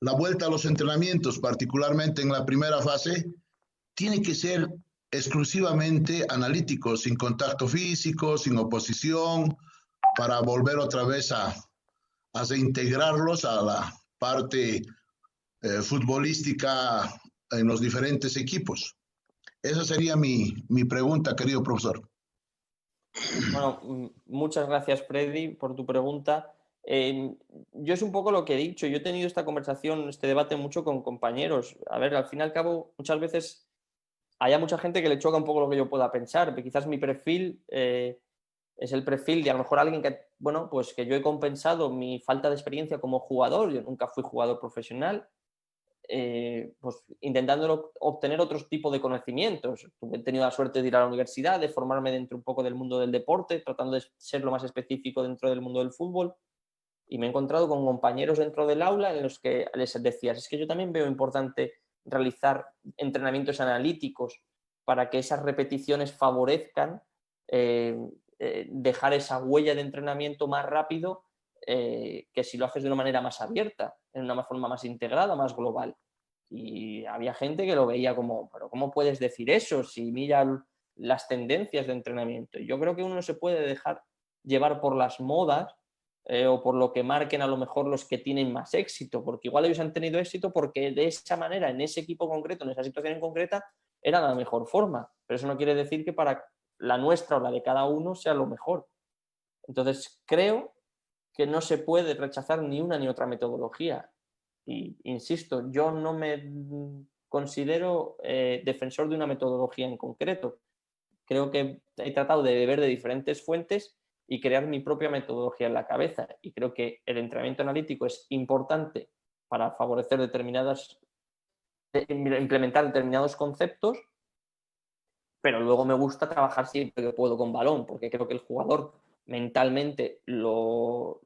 la vuelta a los entrenamientos, particularmente en la primera fase, tiene que ser exclusivamente analítico, sin contacto físico, sin oposición, para volver otra vez a reintegrarlos a la parte futbolística en los diferentes equipos. Esa sería mi pregunta, querido profesor. Bueno, muchas gracias, Freddy, por tu pregunta. Yo es un poco lo que he dicho. Yo he tenido esta conversación, este debate mucho con compañeros. A ver, al fin y al cabo, muchas veces hay mucha gente que le choca un poco lo que yo pueda pensar. Pero quizás mi perfil es el perfil de a lo mejor alguien que, bueno, pues que yo he compensado mi falta de experiencia como jugador. Yo nunca fui jugador profesional. pues intentando obtener otros tipos de conocimientos. He tenido la suerte de ir a la universidad, de formarme dentro un poco del mundo del deporte, tratando de ser lo más específico dentro del mundo del fútbol, y me he encontrado con compañeros dentro del aula en los que les decía, es que yo también veo importante realizar entrenamientos analíticos para que esas repeticiones favorezcan dejar esa huella de entrenamiento más rápido que si lo haces de una manera más abierta, en una forma más integrada, más global. Y había gente que lo veía como, pero ¿cómo puedes decir eso si mira las tendencias de entrenamiento? Y yo creo que uno no se puede dejar llevar por las modas o por lo que marquen a lo mejor los que tienen más éxito, porque igual ellos han tenido éxito porque de esa manera, en ese equipo concreto, en esa situación en concreta, era la mejor forma. Pero eso no quiere decir que para la nuestra o la de cada uno sea lo mejor. Entonces, creo que no se puede rechazar ni una ni otra metodología. Y insisto, yo no me considero defensor de una metodología en concreto. Creo que he tratado de beber de diferentes fuentes y crear mi propia metodología en la cabeza. Y creo que el entrenamiento analítico es importante para favorecer implementar determinados conceptos, pero luego me gusta trabajar siempre que puedo con balón, porque creo que el jugador mentalmente lo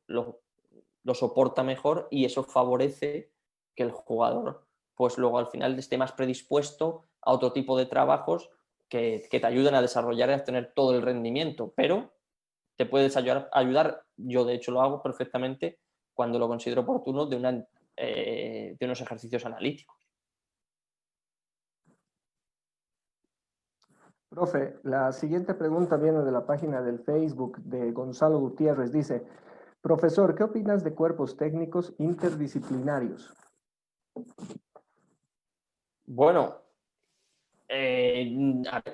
soporta mejor y eso favorece que el jugador pues luego al final esté más predispuesto a otro tipo de trabajos que te ayuden a desarrollar y a tener todo el rendimiento, pero te puedes ayudar, yo de hecho lo hago perfectamente cuando lo considero oportuno, de unos ejercicios analíticos. Profe, la siguiente pregunta viene de la página del Facebook de Gonzalo Gutiérrez. Dice, profesor, ¿qué opinas de cuerpos técnicos interdisciplinarios? Bueno,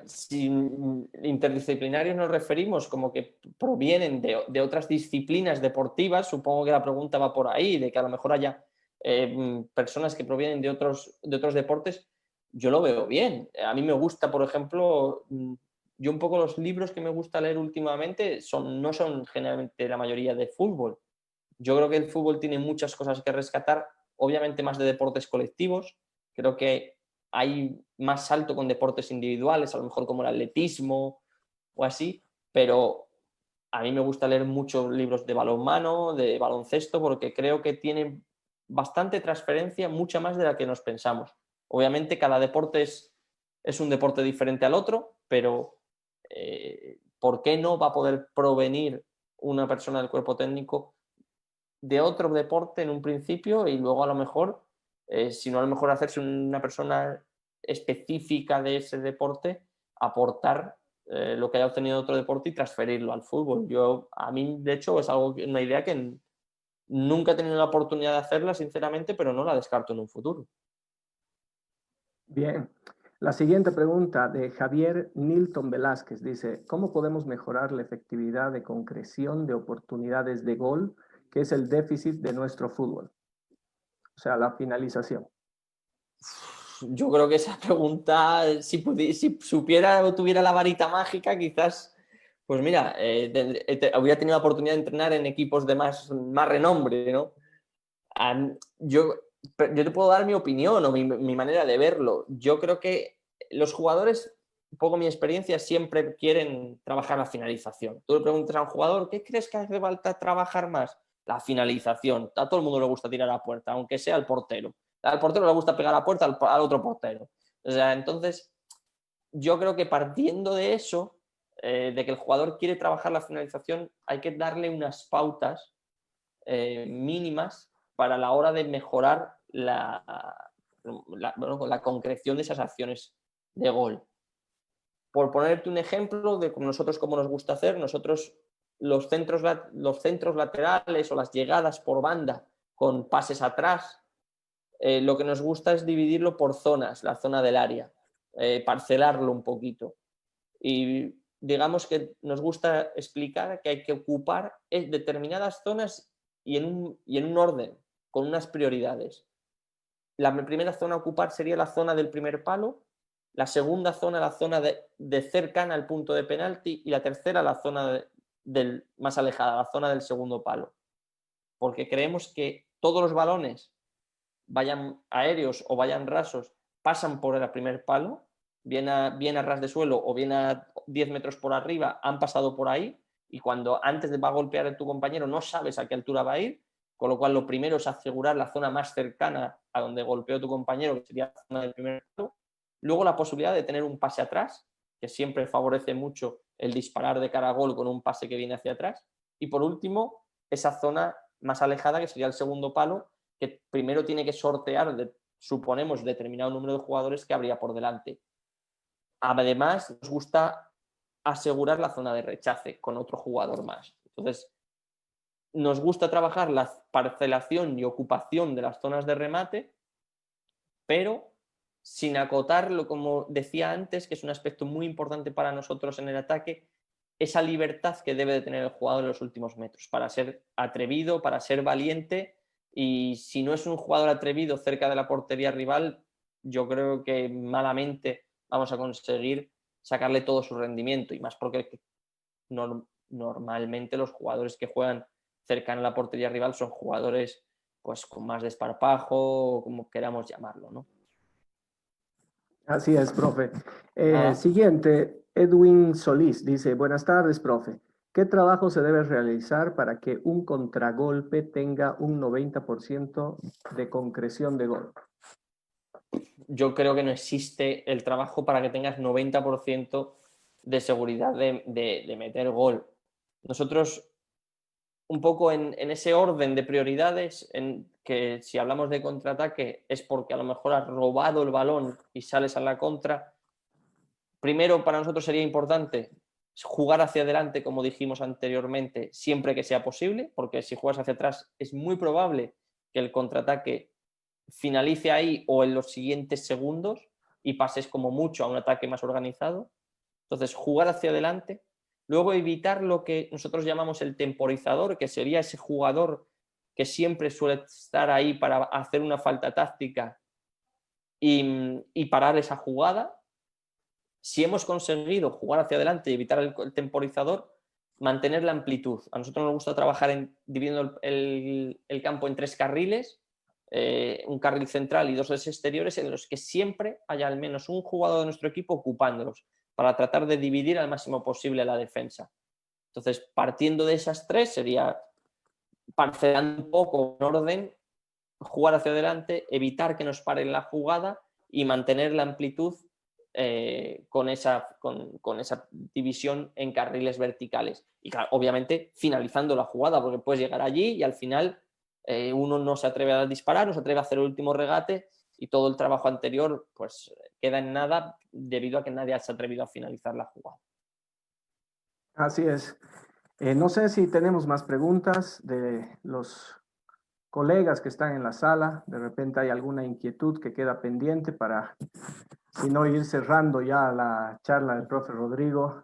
si interdisciplinarios nos referimos como que provienen de otras disciplinas deportivas, supongo que la pregunta va por ahí, de que a lo mejor haya personas que provienen de otros deportes. Yo lo veo bien. A mí me gusta, por ejemplo, yo un poco los libros que me gusta leer últimamente no son generalmente la mayoría de fútbol. Yo creo que el fútbol tiene muchas cosas que rescatar, obviamente más de deportes colectivos. Creo que hay más salto con deportes individuales, a lo mejor como el atletismo o así, pero a mí me gusta leer muchos libros de balonmano, de baloncesto, porque creo que tienen bastante transferencia, mucha más de la que nos pensamos. Obviamente cada deporte es un deporte diferente al otro, pero ¿por qué no va a poder provenir una persona del cuerpo técnico de otro deporte en un principio y luego a lo mejor, si no a lo mejor hacerse una persona específica de ese deporte, aportar lo que haya obtenido de otro deporte y transferirlo al fútbol? A mí, de hecho, es una idea que nunca he tenido la oportunidad de hacerla, sinceramente, pero no la descarto en un futuro. Bien. La siguiente pregunta de Javier Nilton Velázquez dice, ¿cómo podemos mejorar la efectividad de concreción de oportunidades de gol, que es el déficit de nuestro fútbol? O sea, la finalización. Yo creo que esa pregunta, si supiera o tuviera la varita mágica, quizás, pues mira, hubiera tenido la oportunidad de entrenar en equipos de más renombre, ¿no? Yo te puedo dar mi opinión o mi manera de verlo. Yo creo que los jugadores, un poco mi experiencia, siempre quieren trabajar la finalización. Tú le preguntas a un jugador, ¿qué crees que hace falta trabajar más? La finalización. A todo el mundo le gusta tirar a puerta, aunque sea el portero. Al portero le gusta pegar a puerta al otro portero. O sea, entonces, yo creo que partiendo de eso, de que el jugador quiere trabajar la finalización, hay que darle unas pautas mínimas para la hora de mejorar la concreción de esas acciones de gol. Por ponerte un ejemplo de nosotros cómo nos gusta hacer, nosotros los centros laterales o las llegadas por banda con pases atrás, lo que nos gusta es dividirlo por zonas, la zona del área, parcelarlo un poquito. Y digamos que nos gusta explicar que hay que ocupar determinadas zonas y en un orden, con unas prioridades. La primera zona a ocupar sería la zona del primer palo, la segunda zona la zona de cercana al punto de penalti y la tercera la zona más alejada, la zona del segundo palo. Porque creemos que todos los balones vayan aéreos o vayan rasos, pasan por el primer palo, bien a ras de suelo o bien a 10 metros por arriba, han pasado por ahí, y cuando antes de va a golpear a tu compañero no sabes a qué altura va a ir, con lo cual lo primero es asegurar la zona más cercana a donde golpeó tu compañero, que sería la zona del primer palo. Luego la posibilidad de tener un pase atrás, que siempre favorece mucho el disparar de cara a gol con un pase que viene hacia atrás. Y por último, esa zona más alejada, que sería el segundo palo, que primero tiene que sortear, suponemos, determinado número de jugadores que habría por delante. Además, nos gusta asegurar la zona de rechace con otro jugador más. Entonces, nos gusta trabajar la parcelación y ocupación de las zonas de remate, pero sin acotarlo, como decía antes, que es un aspecto muy importante para nosotros en el ataque, esa libertad que debe de tener el jugador en los últimos metros, para ser atrevido, para ser valiente, y si no es un jugador atrevido cerca de la portería rival, yo creo que malamente vamos a conseguir sacarle todo su rendimiento, y más porque normalmente los jugadores que juegan cerca a la portería rival son jugadores pues con más desparpajo, como queramos llamarlo, ¿no? Así es, profe. Siguiente, Edwin Solís dice, buenas tardes, profe. ¿Qué trabajo se debe realizar para que un contragolpe tenga un 90% de concreción de gol? Yo creo que no existe el trabajo para que tengas 90% de seguridad de meter gol. Nosotros, un poco en ese orden de prioridades, en que si hablamos de contraataque es porque a lo mejor has robado el balón y sales a la contra. Primero, para nosotros sería importante jugar hacia adelante, como dijimos anteriormente, siempre que sea posible, porque si juegas hacia atrás es muy probable que el contraataque finalice ahí o en los siguientes segundos y pases como mucho a un ataque más organizado. Entonces, jugar hacia adelante. Luego, evitar lo que nosotros llamamos el temporizador, que sería ese jugador que siempre suele estar ahí para hacer una falta táctica y parar esa jugada. Si hemos conseguido jugar hacia adelante y evitar el temporizador, mantener la amplitud. A nosotros nos gusta trabajar dividiendo el campo en 3 carriles, un carril central y 2 exteriores, en los que siempre haya al menos un jugador de nuestro equipo ocupándolos, para tratar de dividir al máximo posible la defensa. Entonces, partiendo de esas 3, sería parcelando un poco en orden, jugar hacia adelante, evitar que nos paren la jugada y mantener la amplitud con esa división en carriles verticales. Y claro, obviamente finalizando la jugada, porque puedes llegar allí y al final uno no se atreve a disparar, no se atreve a hacer el último regate y todo el trabajo anterior pues queda en nada debido a que nadie se ha atrevido a finalizar la jugada. Así es. No sé si tenemos más preguntas de los colegas que están en la sala. De repente hay alguna inquietud que queda pendiente para, si no, ir cerrando ya la charla del profe Rodrigo.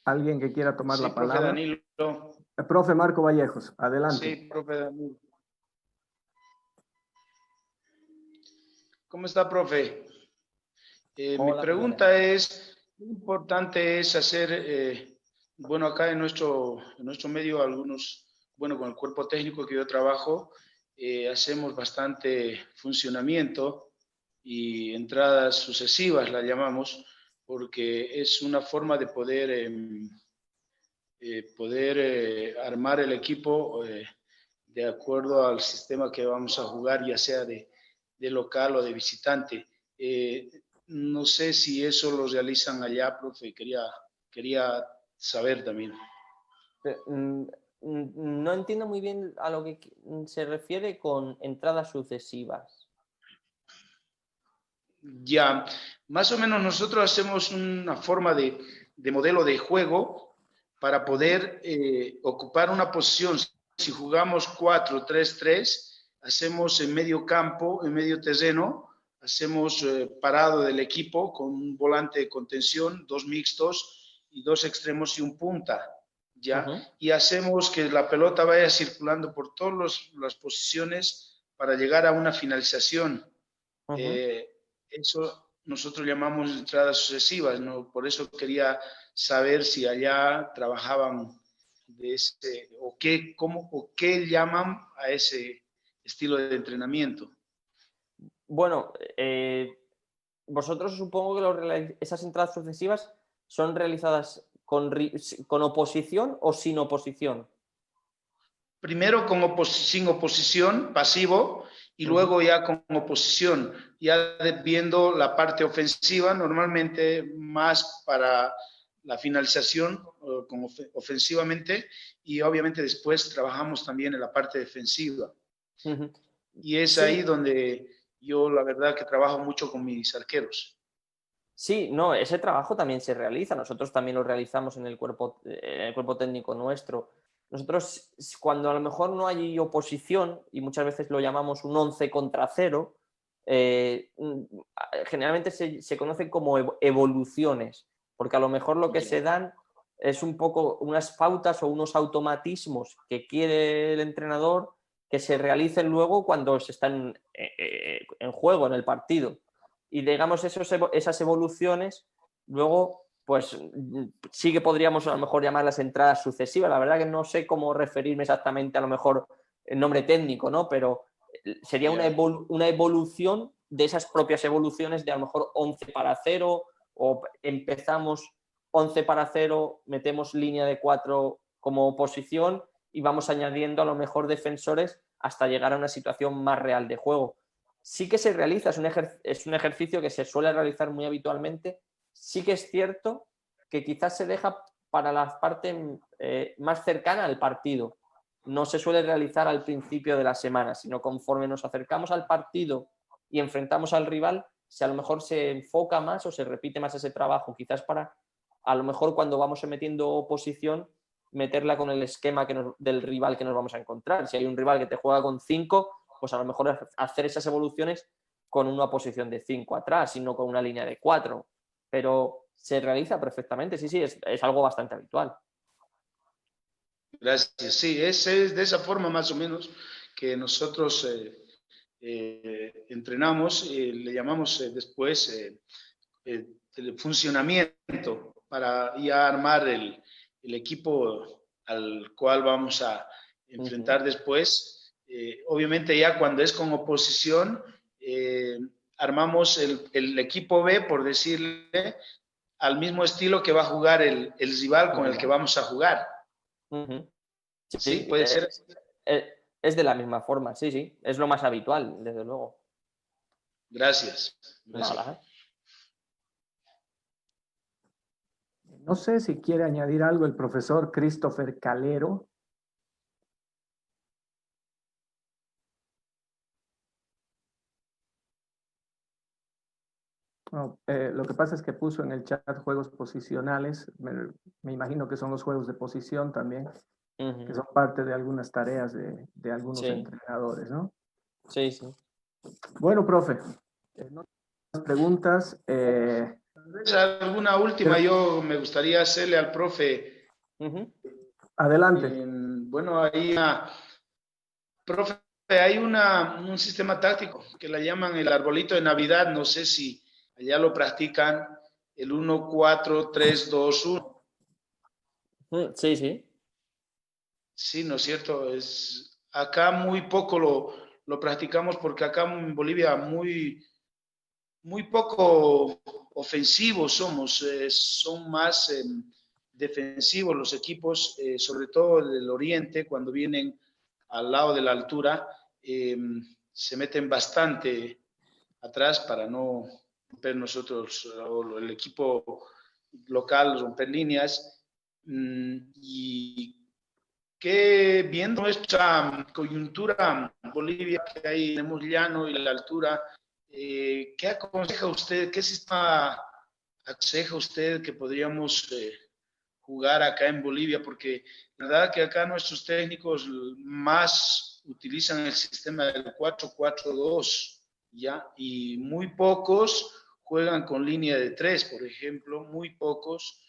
¿Alguien que quiera tomar la palabra? Profe Danilo. El profe Marco Vallejos, adelante. Sí, profe Danilo. ¿Cómo está, profe? Mi pregunta es, muy importante es hacer, bueno, acá en nuestro medio, algunos, bueno, con el cuerpo técnico que yo trabajo, hacemos bastante funcionamiento y entradas sucesivas, la llamamos, porque es una forma de poder armar el equipo de acuerdo al sistema que vamos a jugar, ya sea de local o de visitante. No sé si eso lo realizan allá, profe, quería saber también. No entiendo muy bien a lo que se refiere con entradas sucesivas. Ya, más o menos nosotros hacemos una forma de modelo de juego para poder ocupar una posición. Si jugamos 4-3-3, hacemos en medio campo, en medio terreno, hacemos parado del equipo con un volante de contención, 2 mixtos y 2 extremos y un punta, ¿ya? Y hacemos que la pelota vaya circulando por todas las posiciones para llegar a una finalización. Eso nosotros llamamos entradas sucesivas, ¿no? Por eso quería saber si allá trabajaban o qué llaman a ese estilo de entrenamiento? Bueno, vosotros supongo que esas entradas sucesivas son realizadas con oposición o sin oposición. Primero sin oposición, pasivo, y luego ya con oposición, ya viendo la parte ofensiva, normalmente más para la finalización ofensivamente, y obviamente después trabajamos también en la parte defensiva. Y es ahí donde yo la verdad que trabajo mucho con mis arqueros. Sí, no, ese trabajo también se realiza. Nosotros también lo realizamos en el cuerpo técnico nuestro. Nosotros, cuando a lo mejor no hay oposición, y muchas veces lo llamamos un 11 contra 0, generalmente se conocen como evoluciones, porque a lo mejor lo que se dan es un poco unas pautas o unos automatismos que quiere el entrenador que se realicen luego cuando se están en juego, en el partido. Y digamos, esas evoluciones, luego, pues sí que podríamos a lo mejor llamarlas entradas sucesivas. La verdad que no sé cómo referirme exactamente a lo mejor el nombre técnico, ¿no? Pero sería una evolución de esas propias evoluciones de a lo mejor 11 para 0, o empezamos 11 para 0, metemos línea de 4 como posición y vamos añadiendo a lo mejor defensores hasta llegar a una situación más real de juego. Sí que se realiza, es un ejercicio que se suele realizar muy habitualmente. Sí que es cierto que quizás se deja para la parte más cercana al partido. No se suele realizar al principio de la semana, sino conforme nos acercamos al partido y enfrentamos al rival, si a lo mejor se enfoca más o se repite más ese trabajo, quizás para, a lo mejor cuando vamos metiendo oposición, meterla con el esquema del rival que nos vamos a encontrar. Si hay un rival que te juega con 5, pues a lo mejor hacer esas evoluciones con una posición de 5 atrás y no con una línea de 4. Pero se realiza perfectamente, sí, es algo bastante habitual. Gracias, sí, es de esa forma más o menos que nosotros entrenamos, le llamamos después el funcionamiento para ya armar el equipo al cual vamos a enfrentar después. Obviamente ya cuando es con oposición, armamos el equipo B, por decirle, al mismo estilo que va a jugar el rival con el que vamos a jugar. Sí, puede ser. Es de la misma forma, sí, es lo más habitual, desde luego. Gracias. Nada. No sé si quiere añadir algo el profesor Christopher Calero. No, lo que pasa es que puso en el chat juegos posicionales. Me imagino que son los juegos de posición también, que son parte de algunas tareas de algunos entrenadores, ¿no? Sí. Bueno, profe, no más preguntas. Alguna última yo me gustaría hacerle al profe. Adelante. Bueno, profe, hay un sistema táctico que la llaman el arbolito de Navidad. No sé si allá lo practican, el 1-4-3-2-1. Sí. Sí, ¿no es cierto? Acá muy poco lo practicamos porque acá en Bolivia muy poco ofensivos somos, son más defensivos los equipos, sobre todo del oriente, cuando vienen al lado de la altura, se meten bastante atrás para no romper nosotros, o el equipo local, romper líneas. Y que viendo nuestra coyuntura en Bolivia, que ahí tenemos llano y la altura, ¿qué aconseja usted? ¿Qué sistema aconseja usted que podríamos jugar acá en Bolivia? Porque la verdad que acá nuestros técnicos más utilizan el sistema del 4-4-2, ¿ya? Y muy pocos juegan con línea de 3, por ejemplo, muy pocos.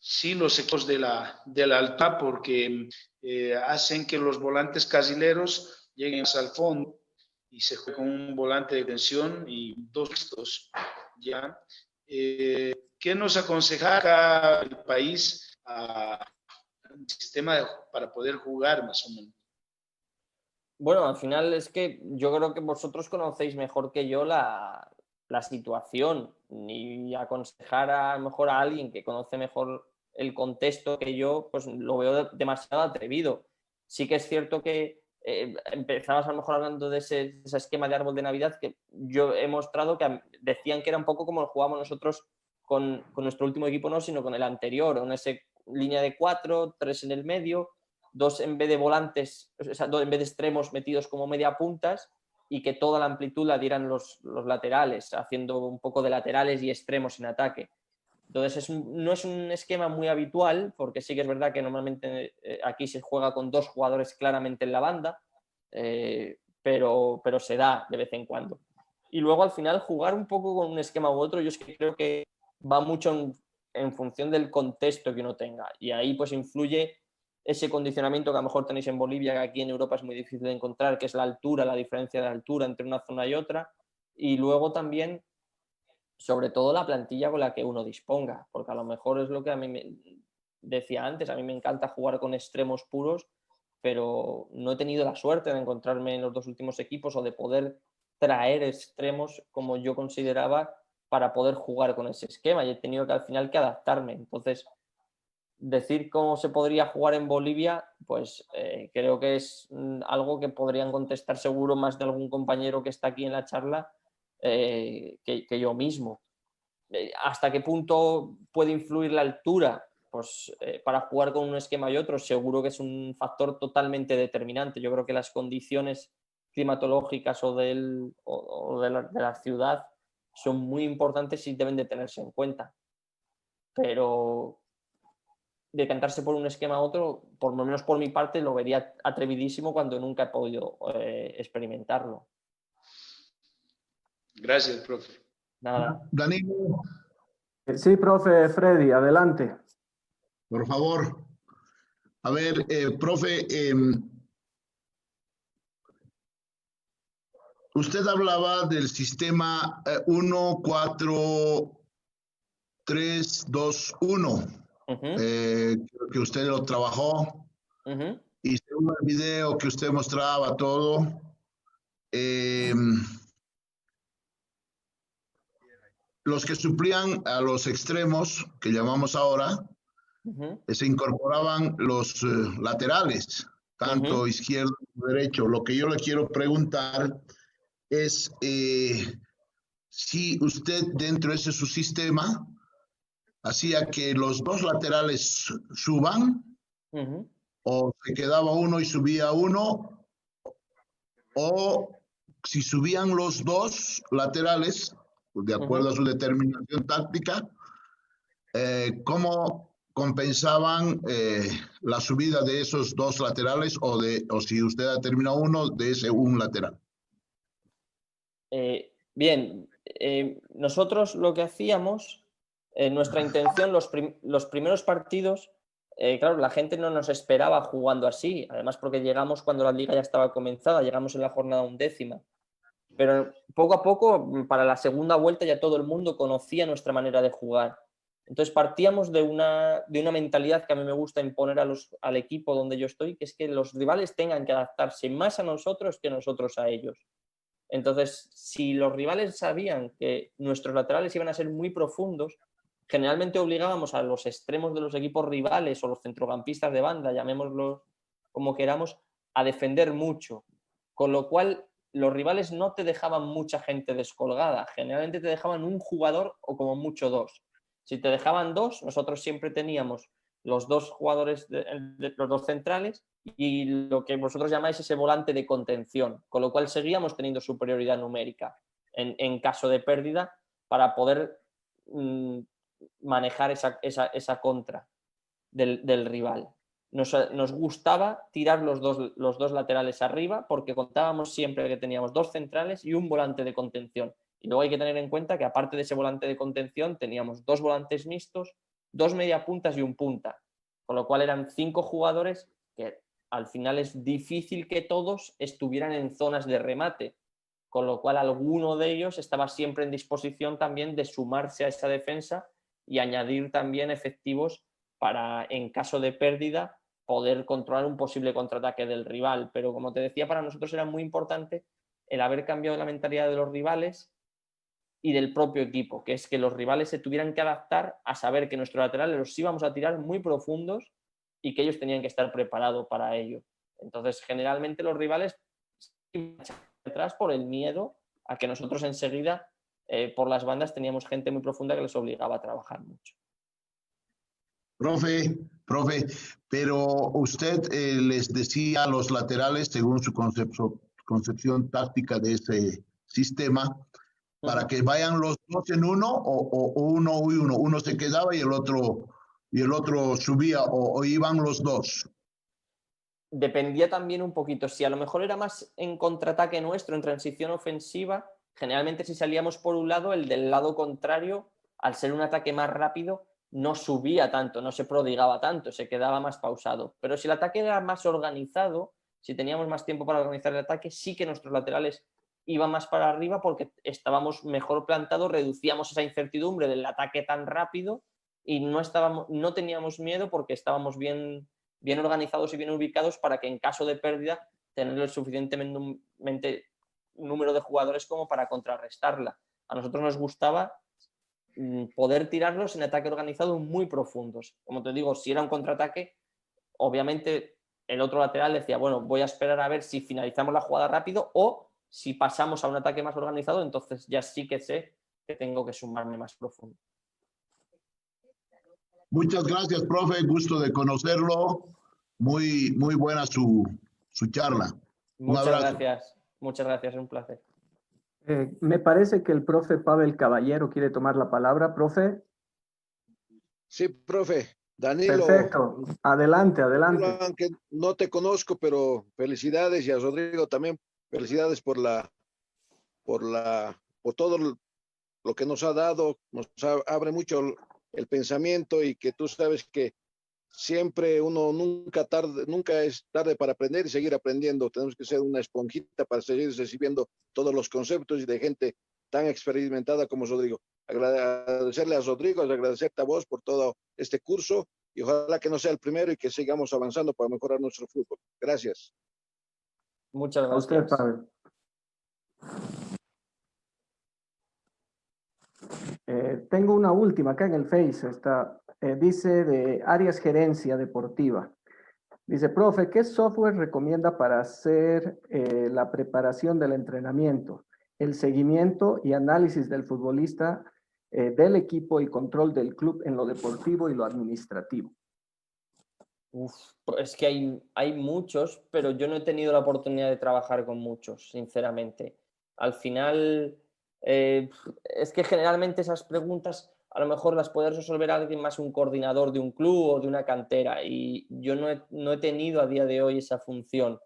Sí, los equipos de la alta, porque hacen que los volantes casileros lleguen al fondo y se juega con un volante de tensión y 2 listos, ¿ya? ¿Qué nos aconseja acá el país a sistema para poder jugar más o menos? Bueno, al final es que yo creo que vosotros conocéis mejor que yo la situación, y aconsejar a lo mejor a alguien que conoce mejor el contexto que yo, pues lo veo demasiado atrevido. Sí que es cierto que empezabas a lo mejor hablando de ese esquema de árbol de Navidad, que yo he mostrado que decían que era un poco como lo jugábamos nosotros con nuestro último equipo, no, sino con el anterior, en esa línea de 4, 3 en el medio, 2 en vez de volantes, o sea, 2 en vez de extremos metidos como media puntas, y que toda la amplitud la dieran los laterales, haciendo un poco de laterales y extremos en ataque. Entonces no es un esquema muy habitual, porque sí que es verdad que normalmente aquí se juega con 2 jugadores claramente en la banda, pero se da de vez en cuando. Y luego al final jugar un poco con un esquema u otro, yo es que creo que va mucho en función del contexto que uno tenga, y ahí pues influye ese condicionamiento que a lo mejor tenéis en Bolivia, que aquí en Europa es muy difícil de encontrar, que es la altura, la diferencia de altura entre una zona y otra, y luego también, sobre todo, la plantilla con la que uno disponga, porque a lo mejor es lo que a mí me decía antes, a mí me encanta jugar con extremos puros, pero no he tenido la suerte de encontrarme en los 2 últimos equipos o de poder traer extremos como yo consideraba para poder jugar con ese esquema, y he tenido que al final que adaptarme. Entonces, decir cómo se podría jugar en Bolivia, pues creo que es algo que podrían contestar seguro más de algún compañero que está aquí en la charla que yo mismo. ¿Hasta qué punto puede influir la altura? Pues para jugar con un esquema y otro seguro que es un factor totalmente determinante. Yo creo que las condiciones climatológicas o de la ciudad son muy importantes y deben de tenerse en cuenta. Pero decantarse por un esquema a otro, por lo menos por mi parte, lo vería atrevidísimo cuando nunca he podido experimentarlo. Gracias, profe. Nada. Danilo, Sí, profe Freddy, adelante. por favor. A ver, profe, usted hablaba del sistema 1-4-3-2-1, que usted lo trabajó, y según el video que usted mostraba todo, los que suplían a los extremos, que llamamos ahora, se incorporaban los laterales, tanto izquierdo como derecho. Lo que yo le quiero preguntar es si usted dentro de ese su sistema hacía que los 2 laterales suban, o se quedaba uno y subía uno, o si subían los 2 laterales, de acuerdo a su determinación táctica, ¿cómo compensaban la subida de esos 2 laterales, o si usted ha terminado uno, de ese un lateral? Bien, nosotros lo que hacíamos, nuestra intención, los primeros partidos, claro, la gente no nos esperaba jugando así, además porque llegamos cuando la liga ya estaba comenzada, llegamos en la jornada 11ª. Pero poco a poco, para la segunda vuelta, ya todo el mundo conocía nuestra manera de jugar. Entonces partíamos de una mentalidad que a mí me gusta imponer al equipo donde yo estoy, que es que los rivales tengan que adaptarse más a nosotros que nosotros a ellos. Entonces, si los rivales sabían que nuestros laterales iban a ser muy profundos, generalmente obligábamos a los extremos de los equipos rivales o los centrocampistas de banda, llamémoslos como queramos, a defender mucho. Con lo cual, los rivales no te dejaban mucha gente descolgada. Generalmente te dejaban un jugador o como mucho 2. Si te dejaban 2, nosotros siempre teníamos los 2 jugadores, los 2 centrales, y lo que vosotros llamáis ese volante de contención, con lo cual seguíamos teniendo superioridad numérica en caso de pérdida para poder manejar esa contra del rival. Nos gustaba tirar los dos laterales arriba, porque contábamos siempre que teníamos 2 centrales y un volante de contención. Y luego hay que tener en cuenta que aparte de ese volante de contención teníamos 2 volantes mixtos, 2 mediapuntas y un punta, con lo cual eran 5 jugadores que al final es difícil que todos estuvieran en zonas de remate, con lo cual alguno de ellos estaba siempre en disposición también de sumarse a esa defensa y añadir también efectivos para, en caso de pérdida, poder controlar un posible contraataque del rival. Pero como te decía, para nosotros era muy importante el haber cambiado la mentalidad de los rivales y del propio equipo, que es que los rivales se tuvieran que adaptar a saber que nuestros laterales los íbamos a tirar muy profundos y que ellos tenían que estar preparados para ello. Entonces, generalmente los rivales iban detrás por el miedo a que nosotros enseguida, por las bandas, teníamos gente muy profunda que les obligaba a trabajar mucho. Profe, pero usted les decía a los laterales, según su concepción táctica de ese sistema, para que vayan los dos en uno o uno y uno. Uno se quedaba y el otro subía o iban los dos. Dependía también un poquito. Si a lo mejor era más en contraataque nuestro, en transición ofensiva, generalmente si salíamos por un lado, el del lado contrario, al ser un ataque más rápido, no subía tanto, no se prodigaba tanto, se quedaba más pausado. Pero si el ataque era más organizado, si teníamos más tiempo para organizar el ataque, sí que nuestros laterales iban más para arriba porque estábamos mejor plantados, reducíamos esa incertidumbre del ataque tan rápido y no teníamos miedo porque estábamos bien organizados y bien ubicados para que en caso de pérdida tener el suficientemente número de jugadores como para contrarrestarla. A nosotros nos gustaba poder tirarlos en ataque organizado muy profundos. Como te digo, si era un contraataque, obviamente el otro lateral decía, bueno, voy a esperar a ver si finalizamos la jugada rápido o si pasamos a un ataque más organizado, entonces ya sí que sé que tengo que sumarme más profundo. Muchas gracias, profe. Gusto de conocerlo. Muy buena su charla. Muchas gracias, es un placer. Me parece que el profe Pavel Caballero quiere tomar la palabra. Profe. Sí, profe. Danilo. Perfecto. Adelante. Aunque no te conozco, pero felicidades, y a Rodrigo también felicidades por todo lo que nos ha dado, nos abre mucho el pensamiento, y que tú sabes que siempre uno nunca es tarde para aprender y seguir aprendiendo. Tenemos que ser una esponjita para seguir recibiendo todos los conceptos y de gente tan experimentada como Rodrigo. Agradecerle a Rodrigo, agradecerte a vos por todo este curso, y ojalá que no sea el primero y que sigamos avanzando para mejorar nuestro fútbol. Gracias. Muchas gracias. A usted, Pavel. Tengo una última acá en el Face. Dice de Arias Gerencia Deportiva. Dice, profe, ¿qué software recomienda para hacer la preparación del entrenamiento, el seguimiento y análisis del futbolista, del equipo y control del club en lo deportivo y lo administrativo? Es que hay muchos, pero yo no he tenido la oportunidad de trabajar con muchos, sinceramente. Al final, es que generalmente esas preguntas a lo mejor las puede resolver alguien más, un coordinador de un club o de una cantera, y yo no he tenido a día de hoy esa función.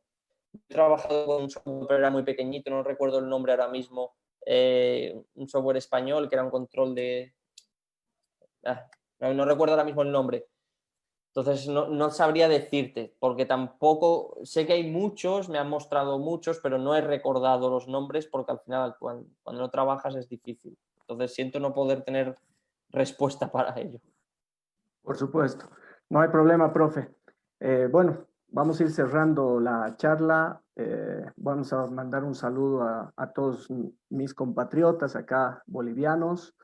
He trabajado con un software, pero era muy pequeñito, no recuerdo el nombre ahora mismo, un software español que era un control de... no recuerdo ahora mismo el nombre. Entonces no sabría decirte, porque tampoco sé que hay muchos, me han mostrado muchos, pero no he recordado los nombres porque al final cuando no trabajas es difícil. Entonces siento no poder tener respuesta para ello. Por supuesto, no hay problema, profe. Bueno, vamos a ir cerrando la charla. Vamos a mandar un saludo a todos mis compatriotas acá bolivianos,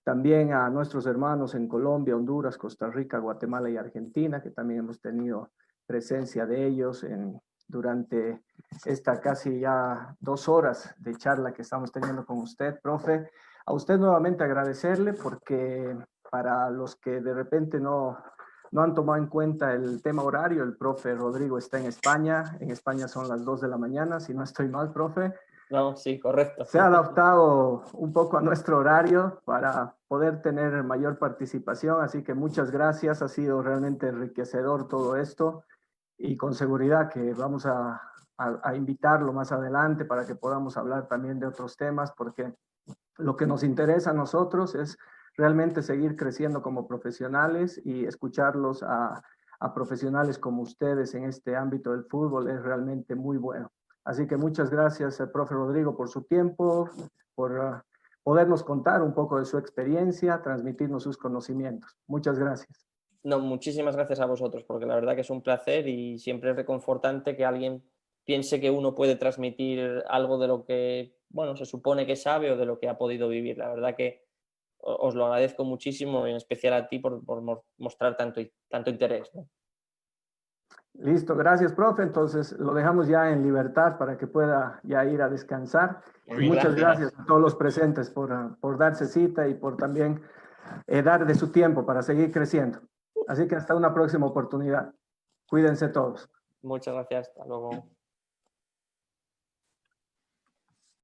también a nuestros hermanos en Colombia, Honduras, Costa Rica, Guatemala y Argentina, que también hemos tenido presencia de ellos durante esta casi ya 2 horas de charla que estamos teniendo con usted, profe. A usted nuevamente agradecerle, porque para los que de repente no han tomado en cuenta el tema horario, el profe Rodrigo está en España. En España son las 2 de la mañana, si no estoy mal, profe. No, sí, correcto. Se ha adaptado un poco a nuestro horario para poder tener mayor participación, así que muchas gracias, ha sido realmente enriquecedor todo esto, y con seguridad que vamos a invitarlo más adelante para que podamos hablar también de otros temas, porque lo que nos interesa a nosotros es realmente seguir creciendo como profesionales, y escucharlos a profesionales como ustedes en este ámbito del fútbol es realmente muy bueno. Así que muchas gracias, profe Rodrigo, por su tiempo, por podernos contar un poco de su experiencia, transmitirnos sus conocimientos. Muchas gracias. No, muchísimas gracias a vosotros, porque la verdad que es un placer y siempre es reconfortante que alguien piense que uno puede transmitir algo de lo que, bueno, se supone que sabe o de lo que ha podido vivir. La verdad que os lo agradezco muchísimo, y en especial a ti por mostrar tanto interés, ¿no? Listo, gracias, profe. Entonces lo dejamos ya en libertad para que pueda ya ir a descansar. Y muchas gracias a todos los presentes por darse cita y por también dar de su tiempo para seguir creciendo. Así que hasta una próxima oportunidad. Cuídense todos. Muchas gracias. Hasta luego.